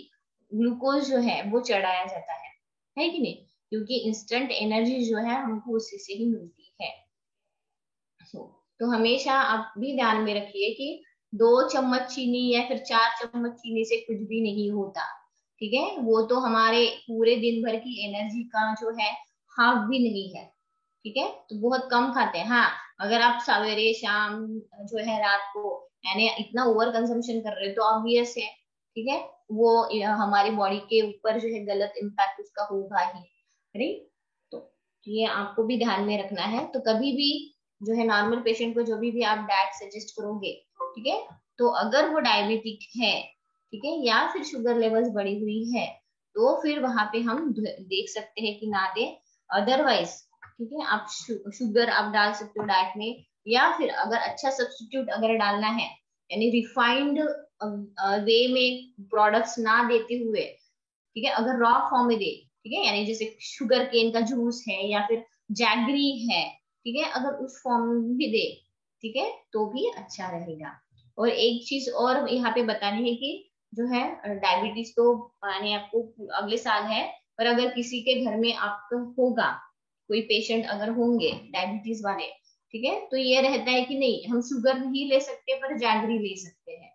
ग्लूकोज जो है वो चढ़ाया जाता है कि नहीं, क्योंकि इंस्टेंट एनर्जी जो है हमको उसी से ही मिलती है। तो हमेशा आप भी ध्यान में रखिए कि 2 चम्मच चीनी या फिर 4 चम्मच चीनी से कुछ भी नहीं होता, ठीक है, वो तो हमारे पूरे दिन भर की एनर्जी का जो है हाफ भी नहीं है, ठीक है, तो बहुत कम खाते हैं। हाँ, अगर आप सवेरे शाम जो है रात को यानी इतना ओवर कंजम्पशन कर रहे हो तो ऑब्वियस है, ठीक है, वो हमारी बॉडी के ऊपर जो है गलत इम्पैक्ट उसका होगा ही, राइट। तो ये आपको भी ध्यान में रखना है। तो कभी भी जो है नॉर्मल पेशेंट को जो भी आप डाइट सजेस्ट करोगे, ठीक है, तो अगर वो डायबिटिक है, ठीक है, या फिर शुगर लेवल्स बढ़ी हुई है, तो फिर वहां पे हम देख सकते हैं कि ना दे। अदरवाइज, ठीक है, आप शुगर आप डाल सकते हो डाइट में, या फिर अगर अच्छा सब्स्टिट्यूट अगर डालना है, यानी रिफाइंड वे में प्रोडक्ट्स ना देते हुए, ठीक है, अगर रॉ फॉर्म में दे, ठीक है, यानी जैसे शुगर केन का जूस है या फिर जैगरी है, ठीक है, अगर उस फॉर्म में भी दे, ठीक है, तो भी अच्छा रहेगा। और एक चीज और यहाँ पे बतानी है कि जो है डायबिटीज तो यानी आपको अगले साल है, पर अगर किसी के घर में आपका होगा, कोई पेशेंट अगर होंगे डायबिटीज वाले, ठीक है, तो ये रहता है कि नहीं हम शुगर नहीं ले सकते पर जैगरी ले सकते हैं,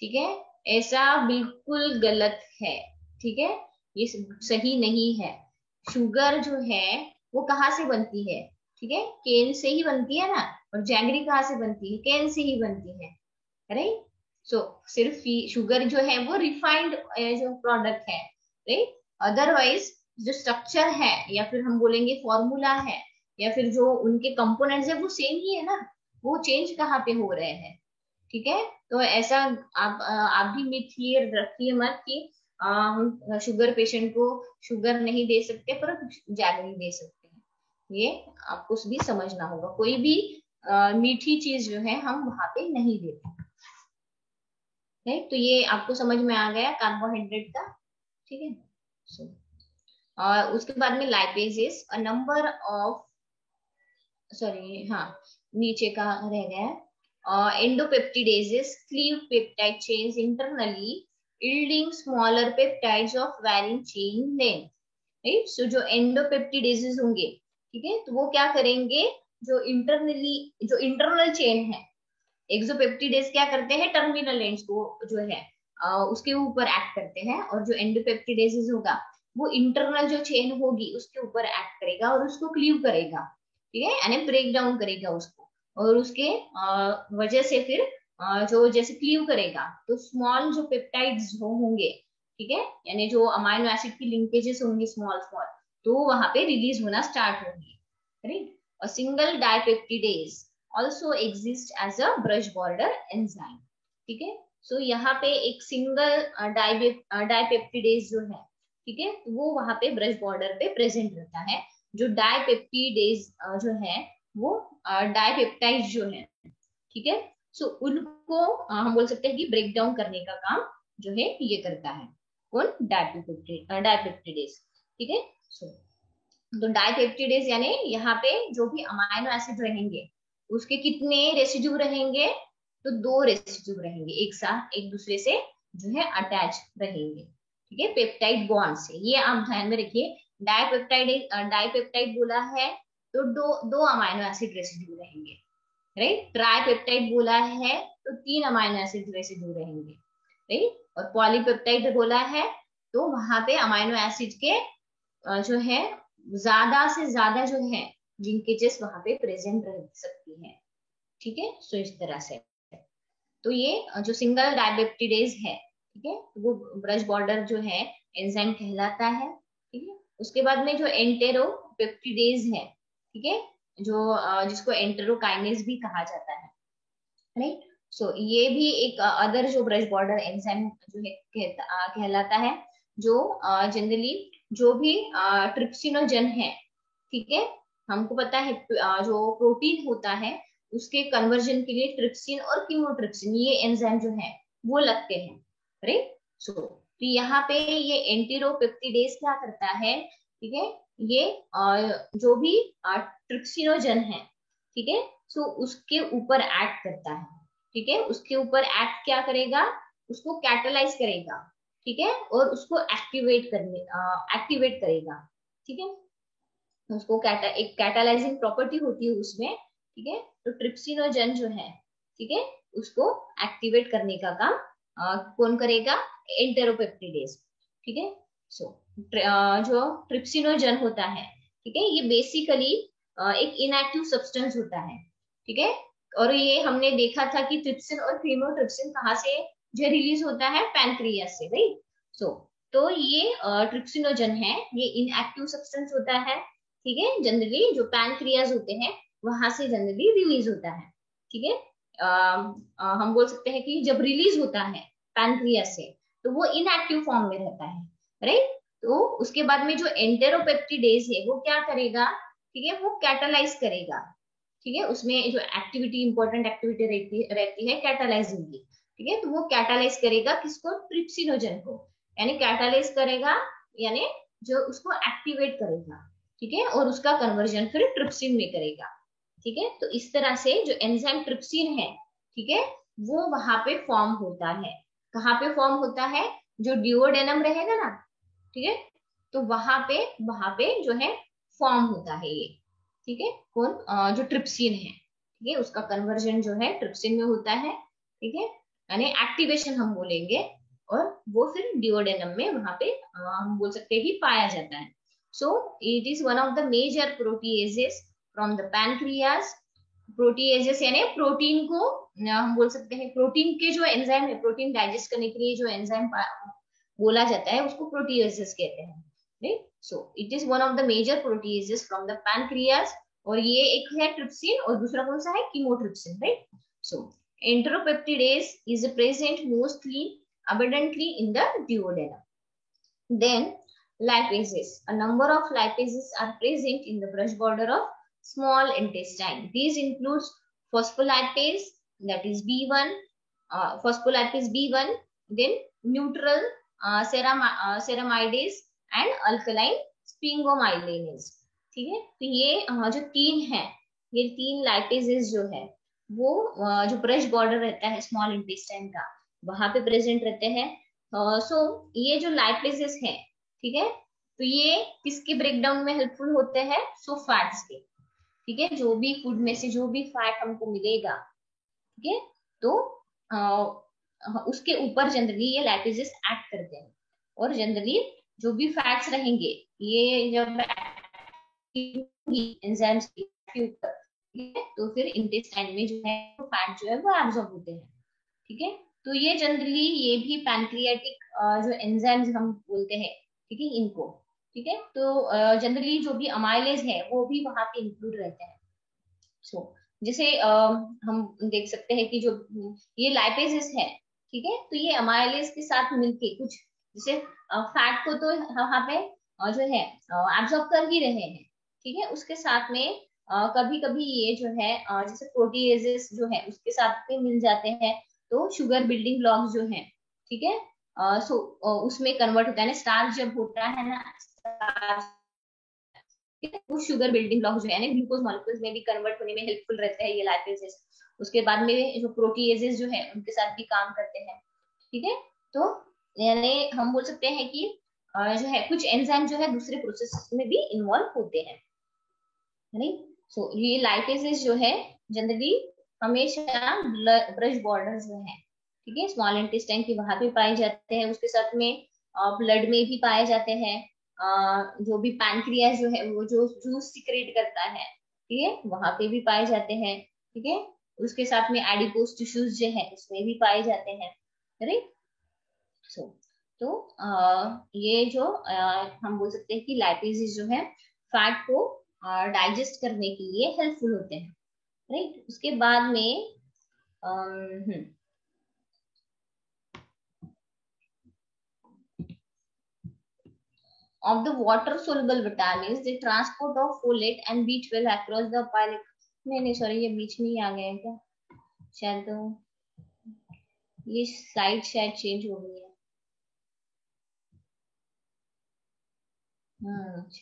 ठीक है, ऐसा बिल्कुल गलत है, ठीक है, ये सही नहीं है। शुगर जो है वो कहाँ से बनती है, ठीक है, केन से ही बनती है ना, और जैगरी कहाँ से बनती है, केन से ही बनती है, राइट। सो सिर्फ शुगर जो है वो रिफाइंड जो प्रोडक्ट है, राइट। अदरवाइज जो स्ट्रक्चर है या फिर हम बोलेंगे फॉर्मूला है या फिर जो उनके कंपोनेंट्स है वो सेम ही है ना, वो चेंज कहाँ पे हो रहे हैं, ठीक है। तो ऐसा आप भी मिथ ये रखिए मत कि हम शुगर पेशेंट को शुगर नहीं दे सकते पर जैगरी दे सकते हैं। ये आपको भी समझना होगा, कोई भी मीठी चीज जो है हम वहां पे नहीं देते, राइट। तो ये आपको समझ में आ गया कार्बोहाइड्रेट का, ठीक है। so, और उसके बाद में lipases a number of, sorry हाँ, नीचे का रह गया है, endopeptidases cleave peptide chains internally yielding smaller peptides of varying chain length, right. So जो एंडोपेप्टिडेजेस होंगे, ठीक है, तो वो क्या करेंगे, जो इंटरनल चेन है, एक्सोपेप्टिडेज क्या करते हैं, टर्मिनल एंड्स को जो है उसके ऊपर एक्ट करते हैं, और जो एंडोपेप्टिडेज होगा वो इंटरनल जो चेन होगी उसके ऊपर एक्ट करेगा और उसको क्लीव करेगा, ठीक है, यानी ब्रेक डाउन करेगा उसको, और उसके वजह से फिर जो जैसे क्लीव करेगा तो स्मॉल जो पेप्टाइड्स जो होंगे, ठीक है, यानी जो अमाइनो एसिड की लिंकेजेस होंगी स्मॉल स्मॉल, तो वहां पे रिलीज होना स्टार्ट होंगी, right. A single dipeptidase also exist as a brush border enzyme, ठीक है। सो यहाँ पे एक सिंगल डाइपेप्टिडेज जो है, ठीक है, वो वहां पे ब्रश बॉर्डर पे प्रेजेंट रहता है। जो डाइपेप्टिडेज जो है वो डाइपेप्टाइड जो है, ठीक है, सो उनको हम बोल सकते हैं कि ब्रेक डाउन करने का काम जो है ये करता है कौन, डाइपेप्टिडेज, ठीक है। सो तो डाइपेप्टिडेज यानी यहाँ पे जो भी अमाइनो एसिड रहेंगे उसके कितने रेसिड्यू रहेंगे, तो दो रेसिड्यू रहेंगे एक साथ एक दूसरे से जो है अटैच रहेंगे, ठीक है, पेप्टाइड बॉन्ड से। ये आप ध्यान में रखिए, डाइपेप्टाइड बोला है तो दो दो अमाइनो एसिड रेसिड्यू रहेंगे, राइट। ट्राइपेप्टाइड बोला है तो तीन अमाइनो एसिड रेसिड्यू रहेंगे, राइट। और पॉलीपेप्टाइड बोला है तो वहां पे अमाइनो एसिड के जो है ज्यादा से ज्यादा जो है लिंकेजेस वहां पे प्रेजेंट रह सकती है, ठीक है। सो इस तरह से तो ये जो सिंगल डाइपेप्टिडेज है, ठीक है, वो ब्रश बॉर्डर जो है एंजाइम कहलाता है, ठीक है। उसके बाद में जो एंटेरोपेप्टिडेज है, ठीक है, जो जिसको एंटेरोकाइनेज भी कहा जाता है, राइट। सो ये भी एक अदर जो ब्रश बॉर्डर एंजाइम जो है कहलाता है, जो जनरली जो भी ट्रिप्सिनोजन है, ठीक है, हमको पता है जो प्रोटीन होता है उसके कन्वर्जन के लिए ट्रिप्सिन और कीमोट्रिप्सिन ये एंजाइम जो है वो लगते हैं, राइट। सो तो यहाँ पे ये एंटीरोपेप्टिडेज क्या करता है, ठीक है, ये जो भी ट्रिप्सिनोजन है, ठीक है, सो उसके ऊपर एक्ट करता है, ठीक है, उसके ऊपर एक्ट क्या करेगा, उसको कैटलाइज करेगा, ठीक है, और उसको एक्टिवेट करेगा, ठीक है, उसको एक कैटालाइजिंग प्रॉपर्टी होती है उसमें, ठीक है। तो ट्रिप्सिनोजन जो है, ठीक है, उसको एक्टिवेट करने का काम कौन करेगा, एंटेरोपेप्टिडेज, ठीक है। सो जो ट्रिप्सिनोजन होता है, ठीक है, ये बेसिकली एक इनएक्टिव सब्सटेंस होता है, ठीक है। और ये हमने देखा था कि ट्रिप्सिन और क्रीमोट्रिप्सिन कहाँ से जो रिलीज होता है, पैनक्रियास से, राइट। सो तो ये ट्रिप्सिनोजन है, ये इनएक्टिव सब्सटेंस होता है, ठीक है, जनरली जो पैनक्रियाज होते हैं वहां से जनरली रिलीज होता है, ठीक है। हम बोल सकते हैं कि जब रिलीज होता है पैनक्रियाज से तो वो इनएक्टिव फॉर्म में रहता है, राइट। तो उसके बाद में जो एंटेरोपेप्टिडेज है वो क्या करेगा, ठीक है, वो कैटालाइज करेगा, ठीक है, उसमें जो एक्टिविटी इंपॉर्टेंट एक्टिविटी रहती है कैटालाइजिंग की, ठीक है, तो वो कैटालाइज करेगा किसको, ट्रिप्सिनोजन को, यानी कैटालाइज करेगा यानी जो उसको एक्टिवेट करेगा, ठीक है, और उसका कन्वर्जन फिर ट्रिप्सिन में करेगा, ठीक है। तो इस तरह से जो एंजाइम ट्रिप्सिन है, ठीक है, वो वहां पे फॉर्म होता है, कहाँ पे फॉर्म होता है, जो डिओडेनम रहेगा ना, ठीक है, तो वहां पे जो है फॉर्म होता है ये, ठीक है, कौन जो ट्रिप्सिन है, ठीक है, उसका कन्वर्जन जो है ट्रिप्सिन में होता है, ठीक है, यानी एक्टिवेशन हम बोलेंगे, और वो फिर डिओडेनम में वहां पे हम बोल सकते हैं कि पाया जाता है। So it is one of the major proteases from the pancreas. Proteases यानी प्रोटीन को हम बोल सकते हैं, प्रोटीन के जो एंजाइम है, प्रोटीन डाइजेस्ट करने के लिए जो एंजाइम बोला जाता है उसको प्रोटीएजेस कहते हैं, right. So it is one of the major proteases from the pancreas, और ये एक है ट्रिप्सिन और दूसरा कौन सा है, chymotrypsin, right. So enteropeptidase is present mostly abundantly in the duodenum. Then lipases. A number of lipases are present in the brush border of small intestine. These includes phospholipase, that is B1, phospholipase B1, then neutral ceramidase and alkaline sphingomyelinases. ठीक है, तो ये जो तीन है, ये तीन lipases जो है वो जो ब्रश बॉर्डर रहता है स्मॉल इंटेस्टाइन का वहां पे प्रेजेंट रहते हैं। सो ये जो लाइपेजेस है, ठीक है, तो ये किसके ब्रेकडाउन में हेल्पफुल होते हैं? सो फैट्स के, ठीक है, जो भी फूड में से जो भी फैट हमको मिलेगा, ठीक है, तो उसके ऊपर जनरली ये लैपेजेस एक्ट करते हैं, और जनरली जो भी फैट्स रहेंगे ये जब एंजाइम्स के ऊपर, ठीक है, तो फिर इंटेस्टाइन में जो है वो फैट जो है वो एब्जॉर्ब होते हैं, ठीक है। तो ये जनरली ये भी पैनक्रियाटिक जो एंजाइम्स हम बोलते हैं, ठीक है, इनको, ठीक है, तो जनरली जो भी अमाइलेज है वो भी वहां पे इंक्लूड रहते हैं। सो जैसे हम देख सकते हैं कि जो ये लाइपेजेस है, ठीक है, तो ये अमाइलेज के साथ मिलके कुछ जैसे फैट को तो वहां पे जो है एब्जॉर्ब कर ही रहे हैं, ठीक है, उसके साथ में कभी कभी ये जो है जैसे प्रोटीएजेस जो है उसके साथ में मिल जाते हैं, तो शुगर बिल्डिंग ब्लॉक्स जो है, ठीक है, सो उसमें कन्वर्ट होता है ना, स्टार्च जब होता है ना, starch, ठीक है, वो शुगर बिल्डिंग ब्लॉक जो है ना ग्लूकोज मॉलिक्यूल्स में भी कन्वर्ट होने में हेल्पफुल रहता है ये लाइपेजेस। उसके बाद में जो प्रोटीएजेस जो है उनके साथ भी काम करते हैं, ठीक है। तो यानी हम बोल सकते हैं कि जो है कुछ एंजाइम जो है दूसरे प्रोसेस में भी इन्वॉल्व होते हैं, नहीं। सो ये लाइपेजेस जो है जनरली हमेशा ब्रश बॉर्डर जो है, ठीक है, स्मॉल इंटेस्टाइन के वहां भी पाए जाते हैं, उसके साथ में ब्लड में भी पाए जाते हैं, जो भी पैनक्रियास जो है वो जो जूस सिक्रेट करता है, ठीक है, वहां पे भी पाए जाते हैं, ठीक है, उसके साथ में एडिपोज टिश्यूज जो है उसमें भी पाए जाते हैं, राइट। सो तो ये जो हम बोल सकते हैं कि लाइपेजेस जो है फैट को डाइजेस्ट करने के लिए हेल्पफुल होते हैं, राइट। उसके बाद में of the water soluble vitamins, the transport of folate and B12 across the pile, नहीं सॉरी ये बीच में ही आ गया है क्या, शायद तो ये स्लाइड शायद चेंज हो गई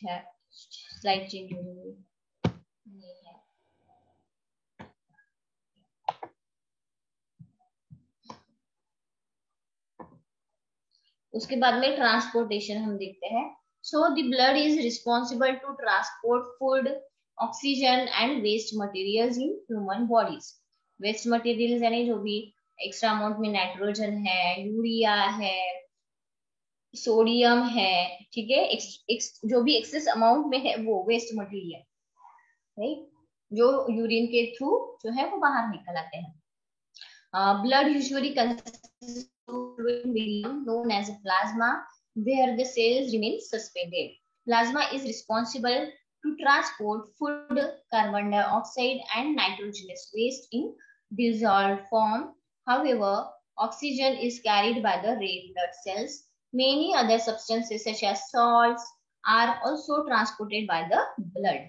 है, स्लाइड चेंज हो गई है। उसके बाद में ट्रांसपोर्टेशन हम देखते हैं। So the blood is responsible to transport food, oxygen and waste materials in human bodies. Waste materials यानी जो भी एक्स्ट्रा अमाउंट में नाइट्रोजन है, यूरिया है, सोडियम है, ठीक है, जो भी एक्सेस अमाउंट में है वो वेस्ट मटेरियल, राइट, जो यूरिन के थ्रू जो है वो बाहर निकल आते हैं। Blood usually consists of fluid medium known as plasma, where the cells remain suspended. Plasma is responsible to transport food, carbon dioxide, and nitrogenous waste in dissolved form. However, oxygen is carried by the red blood cells. Many other substances such as salts are also transported by the blood.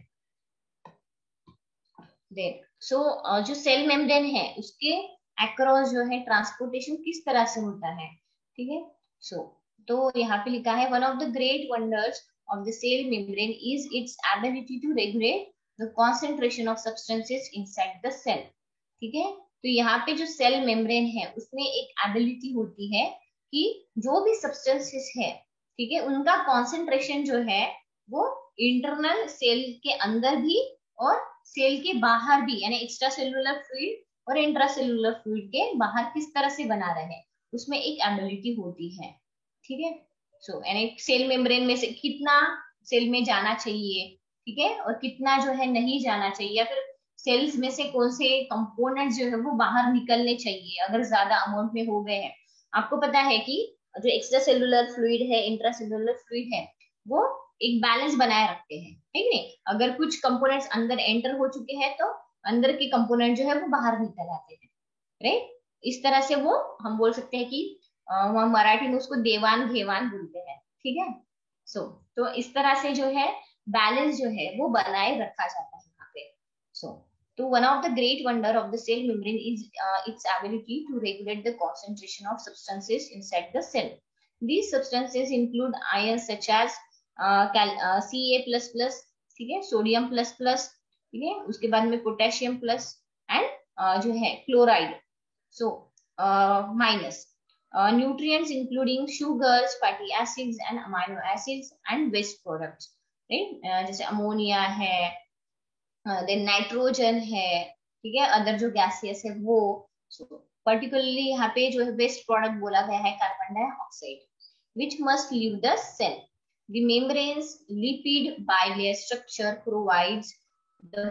There. So, जो cell membrane है उसके across जो है transportation किस तरह से होता है, ठीक है। सो तो यहाँ पे लिखा है one of the great wonders of the cell membrane is its ability to regulate the concentration of substances inside the cell, ठीक है। तो यहाँ पे जो सेल मेम्ब्रेन है उसमें एक एबिलिटी होती है कि जो भी सब्सटेंसेस है, ठीक है, उनका कॉन्सेंट्रेशन जो है वो इंटरनल सेल के अंदर भी और सेल के बाहर भी, यानी एक्स्ट्रा सेलुलर फ्लूइड और इंट्रा सेलुलर फ्लूइड के बाहर किस तरह से बना रहे, उसमें एक एबिलिटी होती है, ठीक है। सो यानी सेल मेम्ब्रेन में से कितना सेल में जाना चाहिए, ठीक है, और कितना जो है नहीं जाना चाहिए, या फिर सेल्स में से कौन से कंपोनेंट जो है वो बाहर निकलने चाहिए अगर ज्यादा अमाउंट में हो गए हैं। आपको पता है कि जो एक्स्ट्रा सेलुलर फ्लूइड है, इंट्रा सेलुलर फ्लूइड है, वो एक बैलेंस बनाए रखते हैं, ठीक है। अगर कुछ कंपोनेंट्स अंदर एंटर हो चुके हैं तो अंदर के कंपोनेंट जो है वो बाहर निकल आते हैं, राइट। इस तरह से वो हम बोल सकते हैं कि वहाँ मराठी में उसको देवान घेवान बोलते हैं, ठीक है। सो तो इस तरह से जो है बैलेंस जो है वो बनाए रखा जाता है यहाँ पे। सो तो one of the great wonder of the cell membrane is its ability to regulate the concentration of substances inside the cell. These substances include ions such as Ca++, ठीक है, सोडियम++, ठीक है, उसके बाद में पोटेशियम प्लस एंड जो है chloride, so minus, nutrients including sugars, fatty acids and amino acids and waste products, right? जैसे अमोनिया है, देन नाइट्रोजन है, ठीक है, अदर जो गैसेस है वो। पर्टिकुलरली यहाँ पे जो है वेस्ट प्रोडक्ट बोला गया है carbon dioxide, which must leave the cell. The membrane's lipid bilayer structure provides the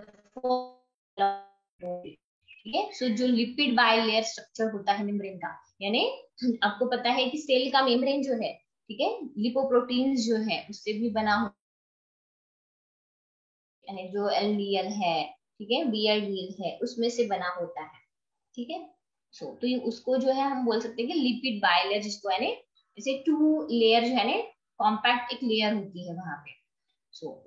ठीक है। सो जो लिपिड बाइलेयर स्ट्रक्चर होता है मेम्ब्रेन का, यानी आपको पता है कि सेल का मेम्ब्रेन जो है, ठीक है, लिपोप्रोटीन्स जो है उससे भी बना होता है, जो एलडीएल है, ठीक है, बीएलडीएल है, उसमें से बना होता है, ठीक है। तो ये उसको जो है हम बोल सकते हैं कि लिपिड बाइलेयर, जिसको यानी जैसे टू लेयर जो है ना, कॉम्पैक्ट एक लेयर होती है वहां पे।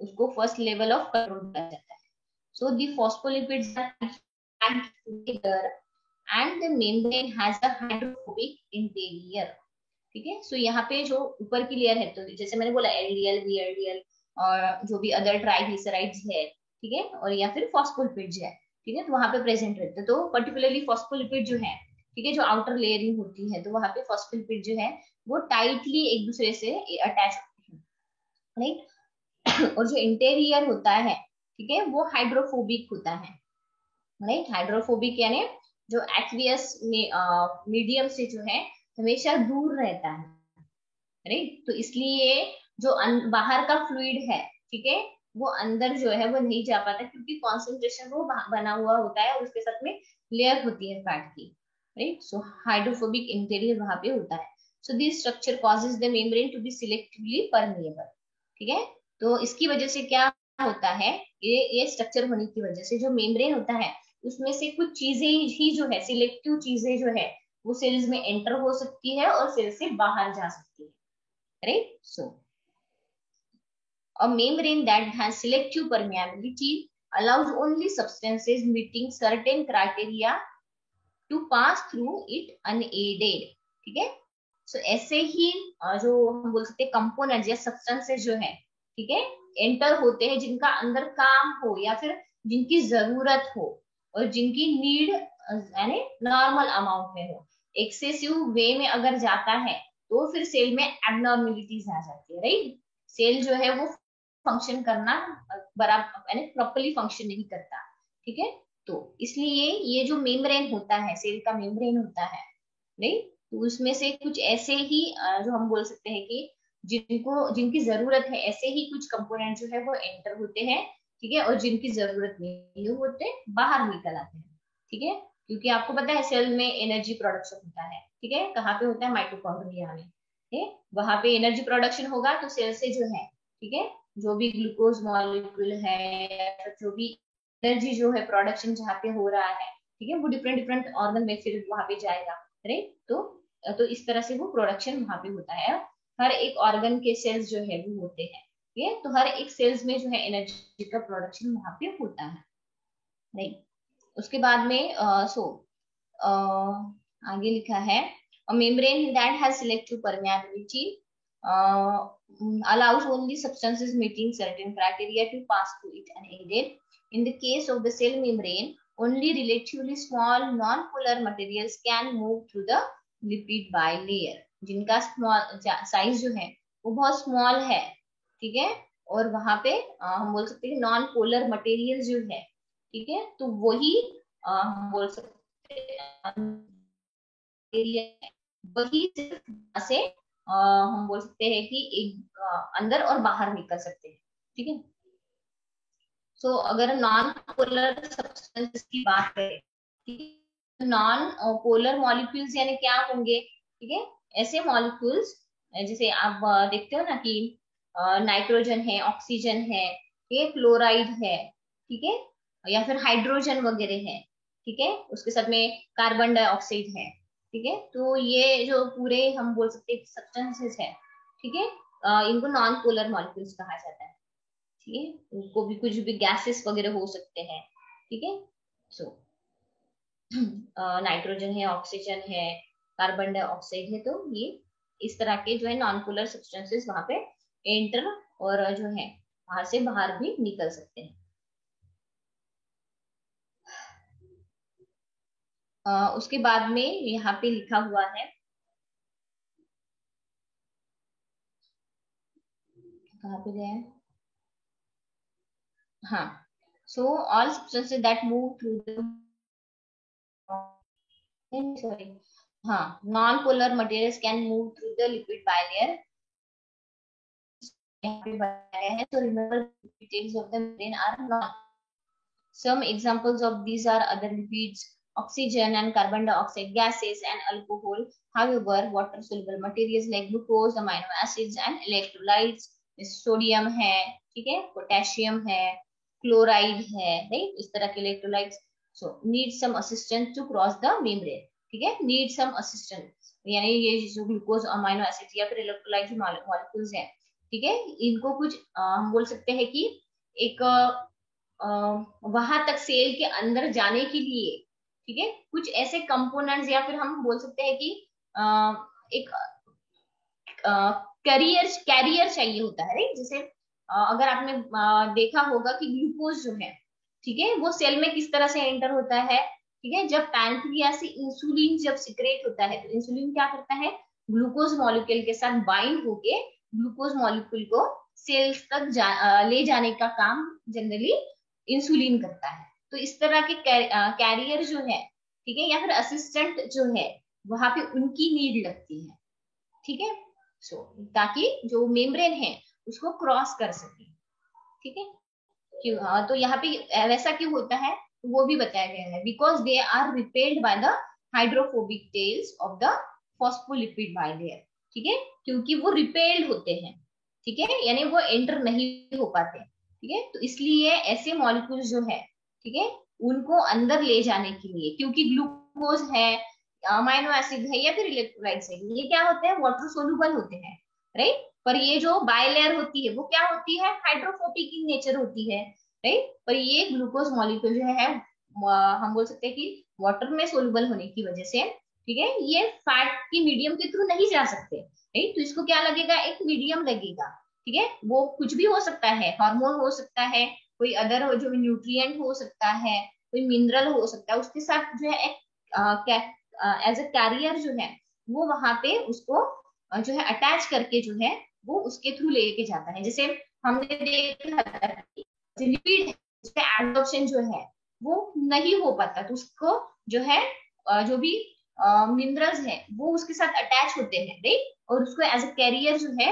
उसको फर्स्ट लेवल ऑफ कंट्रोल कहा जाता है। The phospholipids are packed together and the membrane has a hydrophobic interior, ठीक है। यहाँ पे जो ऊपर की लेयर है, तो जैसे मैंने बोला एलडीएल, वीएलडीएल और जो भी अदर ट्राइग्लिसराइड्स है, ठीक है, और या फिर फॉस्फोलिपिड्स है, ठीक है, तो वहां पे प्रेजेंट रहते हैं। तो पर्टिकुलरली फॉस्फोलिपिड जो है, ठीक है, जो आउटर लेयरिंग होती है, तो वहां पे फॉस्फोलिपिड जो है वो टाइटली एक दूसरे से अटैच होते हैं, राइट। और जो इंटीरियर होता है, ठीक है, वो हाइड्रोफोबिक होता है, राइट। हाइड्रोफोबिक यानी जो एक्वियस मीडियम से जो है हमेशा दूर रहता है, राइट। तो इसलिए जो बाहर का फ्लूइड है, ठीक है, वो अंदर जो है वो नहीं जा पाता, क्योंकि कॉन्सेंट्रेशन वो बना हुआ होता है और उसके साथ में लेयर होती है फैट की, राइट। सो हाइड्रोफोबिक इंटीरियर वहां पे होता है। So this structure causes the membrane to be selectively permeable, ठीक है। तो इसकी वजह से क्या होता है, ये स्ट्रक्चर होने की वजह से जो मेम्ब्रेन होता है उसमें से कुछ चीजें ही जो है, सिलेक्टिव चीजें जो है, वो सेल्स में एंटर हो सकती है और सेल से बाहर जा सकती है, right? So, a membrane that has selective permeability allows only substances meeting certain criteria to pass through it unaided, ठीक है। सो ऐसे ही जो हम बोल सकते हैं कंपोनेंट या सब्सटेंसेस जो है, ठीक है, एंटर होते हैं जिनका अंदर काम हो या फिर जिनकी जरूरत हो और जिनकी नीड यानी नॉर्मल अमाउंट में हो। एक्सेसिव वे में अगर जाता है तो फिर सेल में एबनॉर्मेलिटीज आ जाती है, राइट। सेल जो है वो फंक्शन करना बराबर यानी प्रॉपरली फंक्शन नहीं करता, ठीक है। तो इसलिए ये जो मेम्ब्रेन होता है, सेल का मेम्ब्रेन होता है, राइट, तो उसमें से कुछ ऐसे ही जो हम बोल सकते हैं कि जिनकी जरूरत है, ऐसे ही कुछ कंपोनेंट जो है वो एंटर होते हैं, ठीक है, और जिनकी जरूरत नहीं होते बाहर निकल आते हैं, ठीक है। क्योंकि आपको पता है सेल में एनर्जी प्रोडक्शन होता है, ठीक है, कहाँ पे होता है, माइटोकॉन्ड्रिया में, ठीक है। वहां पे एनर्जी प्रोडक्शन होगा तो सेल से जो है, ठीक है, जो भी ग्लूकोज मॉलिक्यूल है या फिर जो भी एनर्जी जो है प्रोडक्शन जहाँ पे हो रहा है, ठीक है, वो डिफरेंट डिफरेंट ऑर्गन में फिर वहां पे जाएगा, राइट। तो इस तरह से वो प्रोडक्शन वहां पे होता है। हर एक ऑर्गन के सेल्स जो है वो होते हैं, ठीक है, तो हर एक सेल्स में जो है एनर्जी का प्रोडक्शन वहां पे होता है, राइट। उसके बाद में आगे लिखा है a membrane that has selective permeability allows only substances meeting certain criteria to pass through it unaided. In the case of the cell membrane, only relatively small non-polar materials can move through the lipid bilayer, जिनका small size जो है वो बहुत small है, ठीक है, और वहां पे हम बोल सकते हैं नॉन पोलर मटेरियल जो है, ठीक है, तो वही हम बोल सकते हैं वही सिर्फ से हम बोल सकते हैं कि एक अंदर और बाहर निकल सकते हैं, ठीक है। अगर नॉन पोलर सब्सटेंसेस की बात करें, ठीक है, नॉन पोलर मॉलिक्यूल्स यानी क्या होंगे, ठीक है, ऐसे मॉलिक्यूल्स जैसे आप देखते हो ना कि नाइट्रोजन है, ऑक्सीजन है, ये क्लोराइड है, ठीक है, या फिर हाइड्रोजन वगैरह है, ठीक है, उसके साथ में कार्बन डाइऑक्साइड है, ठीक है। तो ये जो पूरे हम बोल सकते हैं सब्सटेंसेस है, ठीक है, इनको नॉन पोलर मॉलिक्यूल्स कहा जाता है, ठीक है। उनको भी कुछ भी गैसेस वगैरह हो सकते हैं, ठीक है। सो नाइट्रोजन है, ऑक्सीजन है, कार्बन डाइऑक्साइड है, तो ये इस तरह के जो है नॉन पोलर सब्सटेंसेस वहां पे एंटर और जो है वहां से बाहर भी निकल सकते हैं। उसके बाद में यहाँ पे लिखा हुआ है कहाँ पे गए? हाँ, so all substances that move through the, sorry, हाँ, non polar materials can move through the lipid bilayer, यहाँ पे बताया है। तो remember details of the membrane are non, some examples of these are other lipids, oxygen and carbon dioxide gases, and alcohol. However, water soluble materials like glucose, amino acids and electrolytes, sodium है, ठीक है, potassium है, chloride है, right, इस तरह के electrolytes, so need some assistance to cross the membrane, ठीक है, नीड सम असिस्टेंस, यानी ये जो ग्लूकोज, अमाइनो एसिड या फिर इलेक्ट्रोलाइट मॉलिक्यूल्स हैं, ठीक है, इनको कुछ हम बोल सकते हैं कि एक वहां तक सेल के अंदर जाने के लिए, ठीक है, कुछ ऐसे कंपोनेंट्स या फिर हम बोल सकते हैं कि एक कैरियर चाहिए होता है, राइट, जैसे अगर आपने देखा होगा कि ग्लूकोज जो है, ठीक है, वो सेल में किस तरह से एंटर होता है, ठीक है, जब पैनक्रियास से इंसुलिन जब सिक्रेट होता है, तो इंसुलिन क्या करता है, ग्लूकोज मॉलिक्यूल के साथ बाइंड होके ग्लूकोज मॉलिक्यूल को सेल्स तक ले जाने का काम जनरली इंसुलिन करता है। तो इस तरह के कैरियर जो है, ठीक है, या फिर असिस्टेंट जो है, वहां पे उनकी नीड लगती है, ठीक है, सो ताकि जो मेम्ब्रेन है उसको क्रॉस कर सके, ठीक है, क्यों, तो यहाँ पे वैसा क्यों होता है, वो भी बताया गया है, because they are repelled by the hydrophobic tails of the phospholipid bilayer, ठीक है, क्योंकि वो रिपेल्ड होते हैं, ठीक है, यानी वो एंटर नहीं हो पाते, ठीक है, तो इसलिए ऐसे मॉलिक्यूल्स जो है, ठीक है, उनको अंदर ले जाने के लिए, क्योंकि ग्लूकोज है, अमाइनो एसिड है या फिर इलेक्ट्रोलाइट्स है, ये क्या होते हैं, वाटर सोल्यूबल होते हैं, राइट, पर ये जो बाइलेयर होती है वो क्या होती है, हाइड्रोफोबिक इन नेचर होती है, राइट, पर ये ग्लूकोज मॉलिक्यूल जो है हम बोल सकते हैं कि वाटर में सोल्यूबल होने की वजह से, ठीक है, ये फैट के मीडियम के थ्रू नहीं जा सकते, राइट, तो इसको क्या लगेगा, एक मीडियम लगेगा, ठीक है, वो कुछ भी हो सकता है, हार्मोन हो सकता है, कोई अदर हो जो न्यूट्रिएंट हो सकता है, कोई मिनरल हो सकता है, उसके साथ जो है एक एज अ कैरियर जो है वो वहां पे उसको जो है अटैच करके जो है वो उसके थ्रू लेके जाता है, जैसे हमने देखा था कि लिपिड एब्जॉर्प्शन जो है वो नहीं हो पाता, तो उसको जो है जो भी मिनरल्स है वो उसके साथ अटैच होते हैं, राइट, और उसको एज अ कैरियर जो है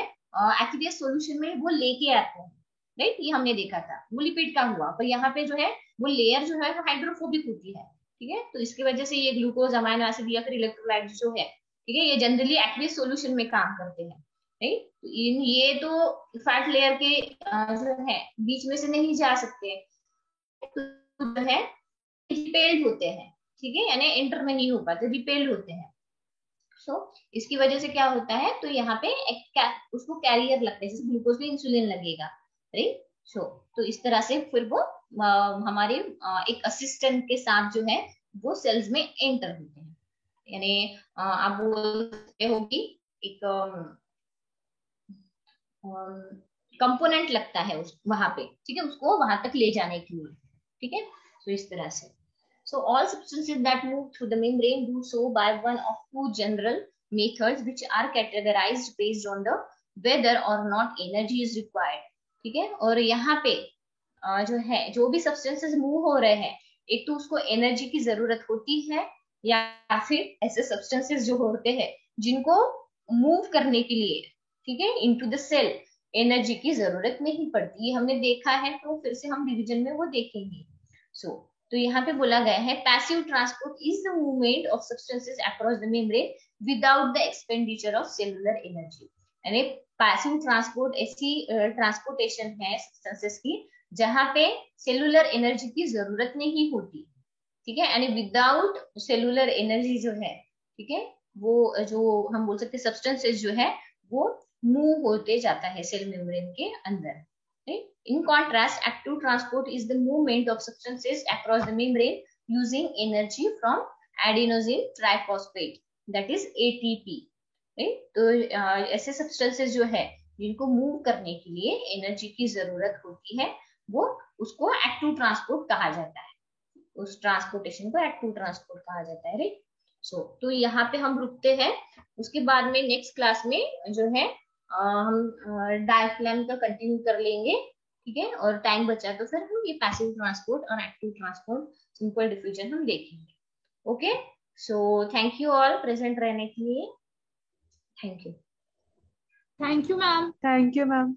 एक्वियस सॉल्यूशन में वो लेके आते हैं, राइट, ये हमने देखा था, वो लिपिड का हुआ, पर यहाँ पे जो है वो लेयर जो है वो हाइड्रोफोबिक होती है, ठीक है, तो इसकी वजह से ये ग्लूकोज, अमाइनो एसिड या फिर इलेक्ट्रोलाइट जो है, ठीक है, ये जनरली एक्वियस सॉल्यूशन में काम करते हैं, राइट, तो ये तो फैट लेयर के जो है बीच में से नहीं जा सकते, तो जो है रिपेल्ड होते हैं, ठीक है, यानी एंटर नहीं हो पाते, रिपेल्ड होते हैं, सो इसकी वजह से क्या होता है, तो यहाँ पे उसको कैरियर लगता है, जैसे ग्लूकोज में इंसुलिन लगेगा, राइट, सो तो इस तरह से फिर वो हमारे एक असिस्टेंट के साथ जो है वो सेल्स में एंटर होते हैं, यानी आप बोल सकते हो कि एक कंपोनेंट लगता है उस वहां पे, ठीक है, उसको वहां तक ले जाने के लिए, ठीक है, तो इस तरह से, so all substances that move through the membrane do so by one of two general methods which are categorized based on the whether or not energy is required, ठीक है, और यहाँ पे जो है जो भी सब्सटेंसेस मूव हो रहे हैं, एक तो उसको एनर्जी की जरूरत होती है, या फिर ऐसे सब्सटेंसेस जो होते हैं जिनको मूव करने के लिए, ठीक है, इनटू द सेल एनर्जी की जरूरत नहीं पड़ती, ये हमने देखा है, तो फिर से हम रिवीजन में वो देखेंगे, सो तो यहाँ पे बोला गया है passive transport is the movement of substances across the membrane without the expenditure of cellular energy, यानी पैसिव ट्रांसपोर्ट ऐसी ट्रांसपोर्टेशन है सब्सटेंसेस की जहां पे सेलुलर एनर्जी की जरूरत नहीं होती, ठीक है, यानी विदाउट सेलुलर एनर्जी जो है, ठीक है, वो जो हम बोल सकते हैं सब्सटेंसेस जो है वो मूव होते जाता है सेल मेम्ब्रेन के अंदर, right? In contrast, active transport is the movement of substances across the membrane using energy from adenosine triphosphate, that is ATP, right? तो ऐसे सब्सटेंसेस जो है जिनको मूव करने के लिए एनर्जी की जरूरत होती है वो उसको एक्टिव ट्रांसपोर्ट कहा जाता है, उस ट्रांसपोर्टेशन को एक्टिव ट्रांसपोर्ट कहा जाता है, राइट, सो तो यहाँ पे हम रुकते हैं, उसके बाद में नेक्स्ट क्लास में जो है हम डायफ्लैम का कंटिन्यू कर लेंगे, ठीक है, और टाइम बचा तो फिर हम ये पैसिव ट्रांसपोर्ट और एक्टिव ट्रांसपोर्ट सिंपल डिफ्यूजन हम देखेंगे। Okay, so thank you all present रहने के लिए। Thank you. Thank you ma'am. Thank you ma'am.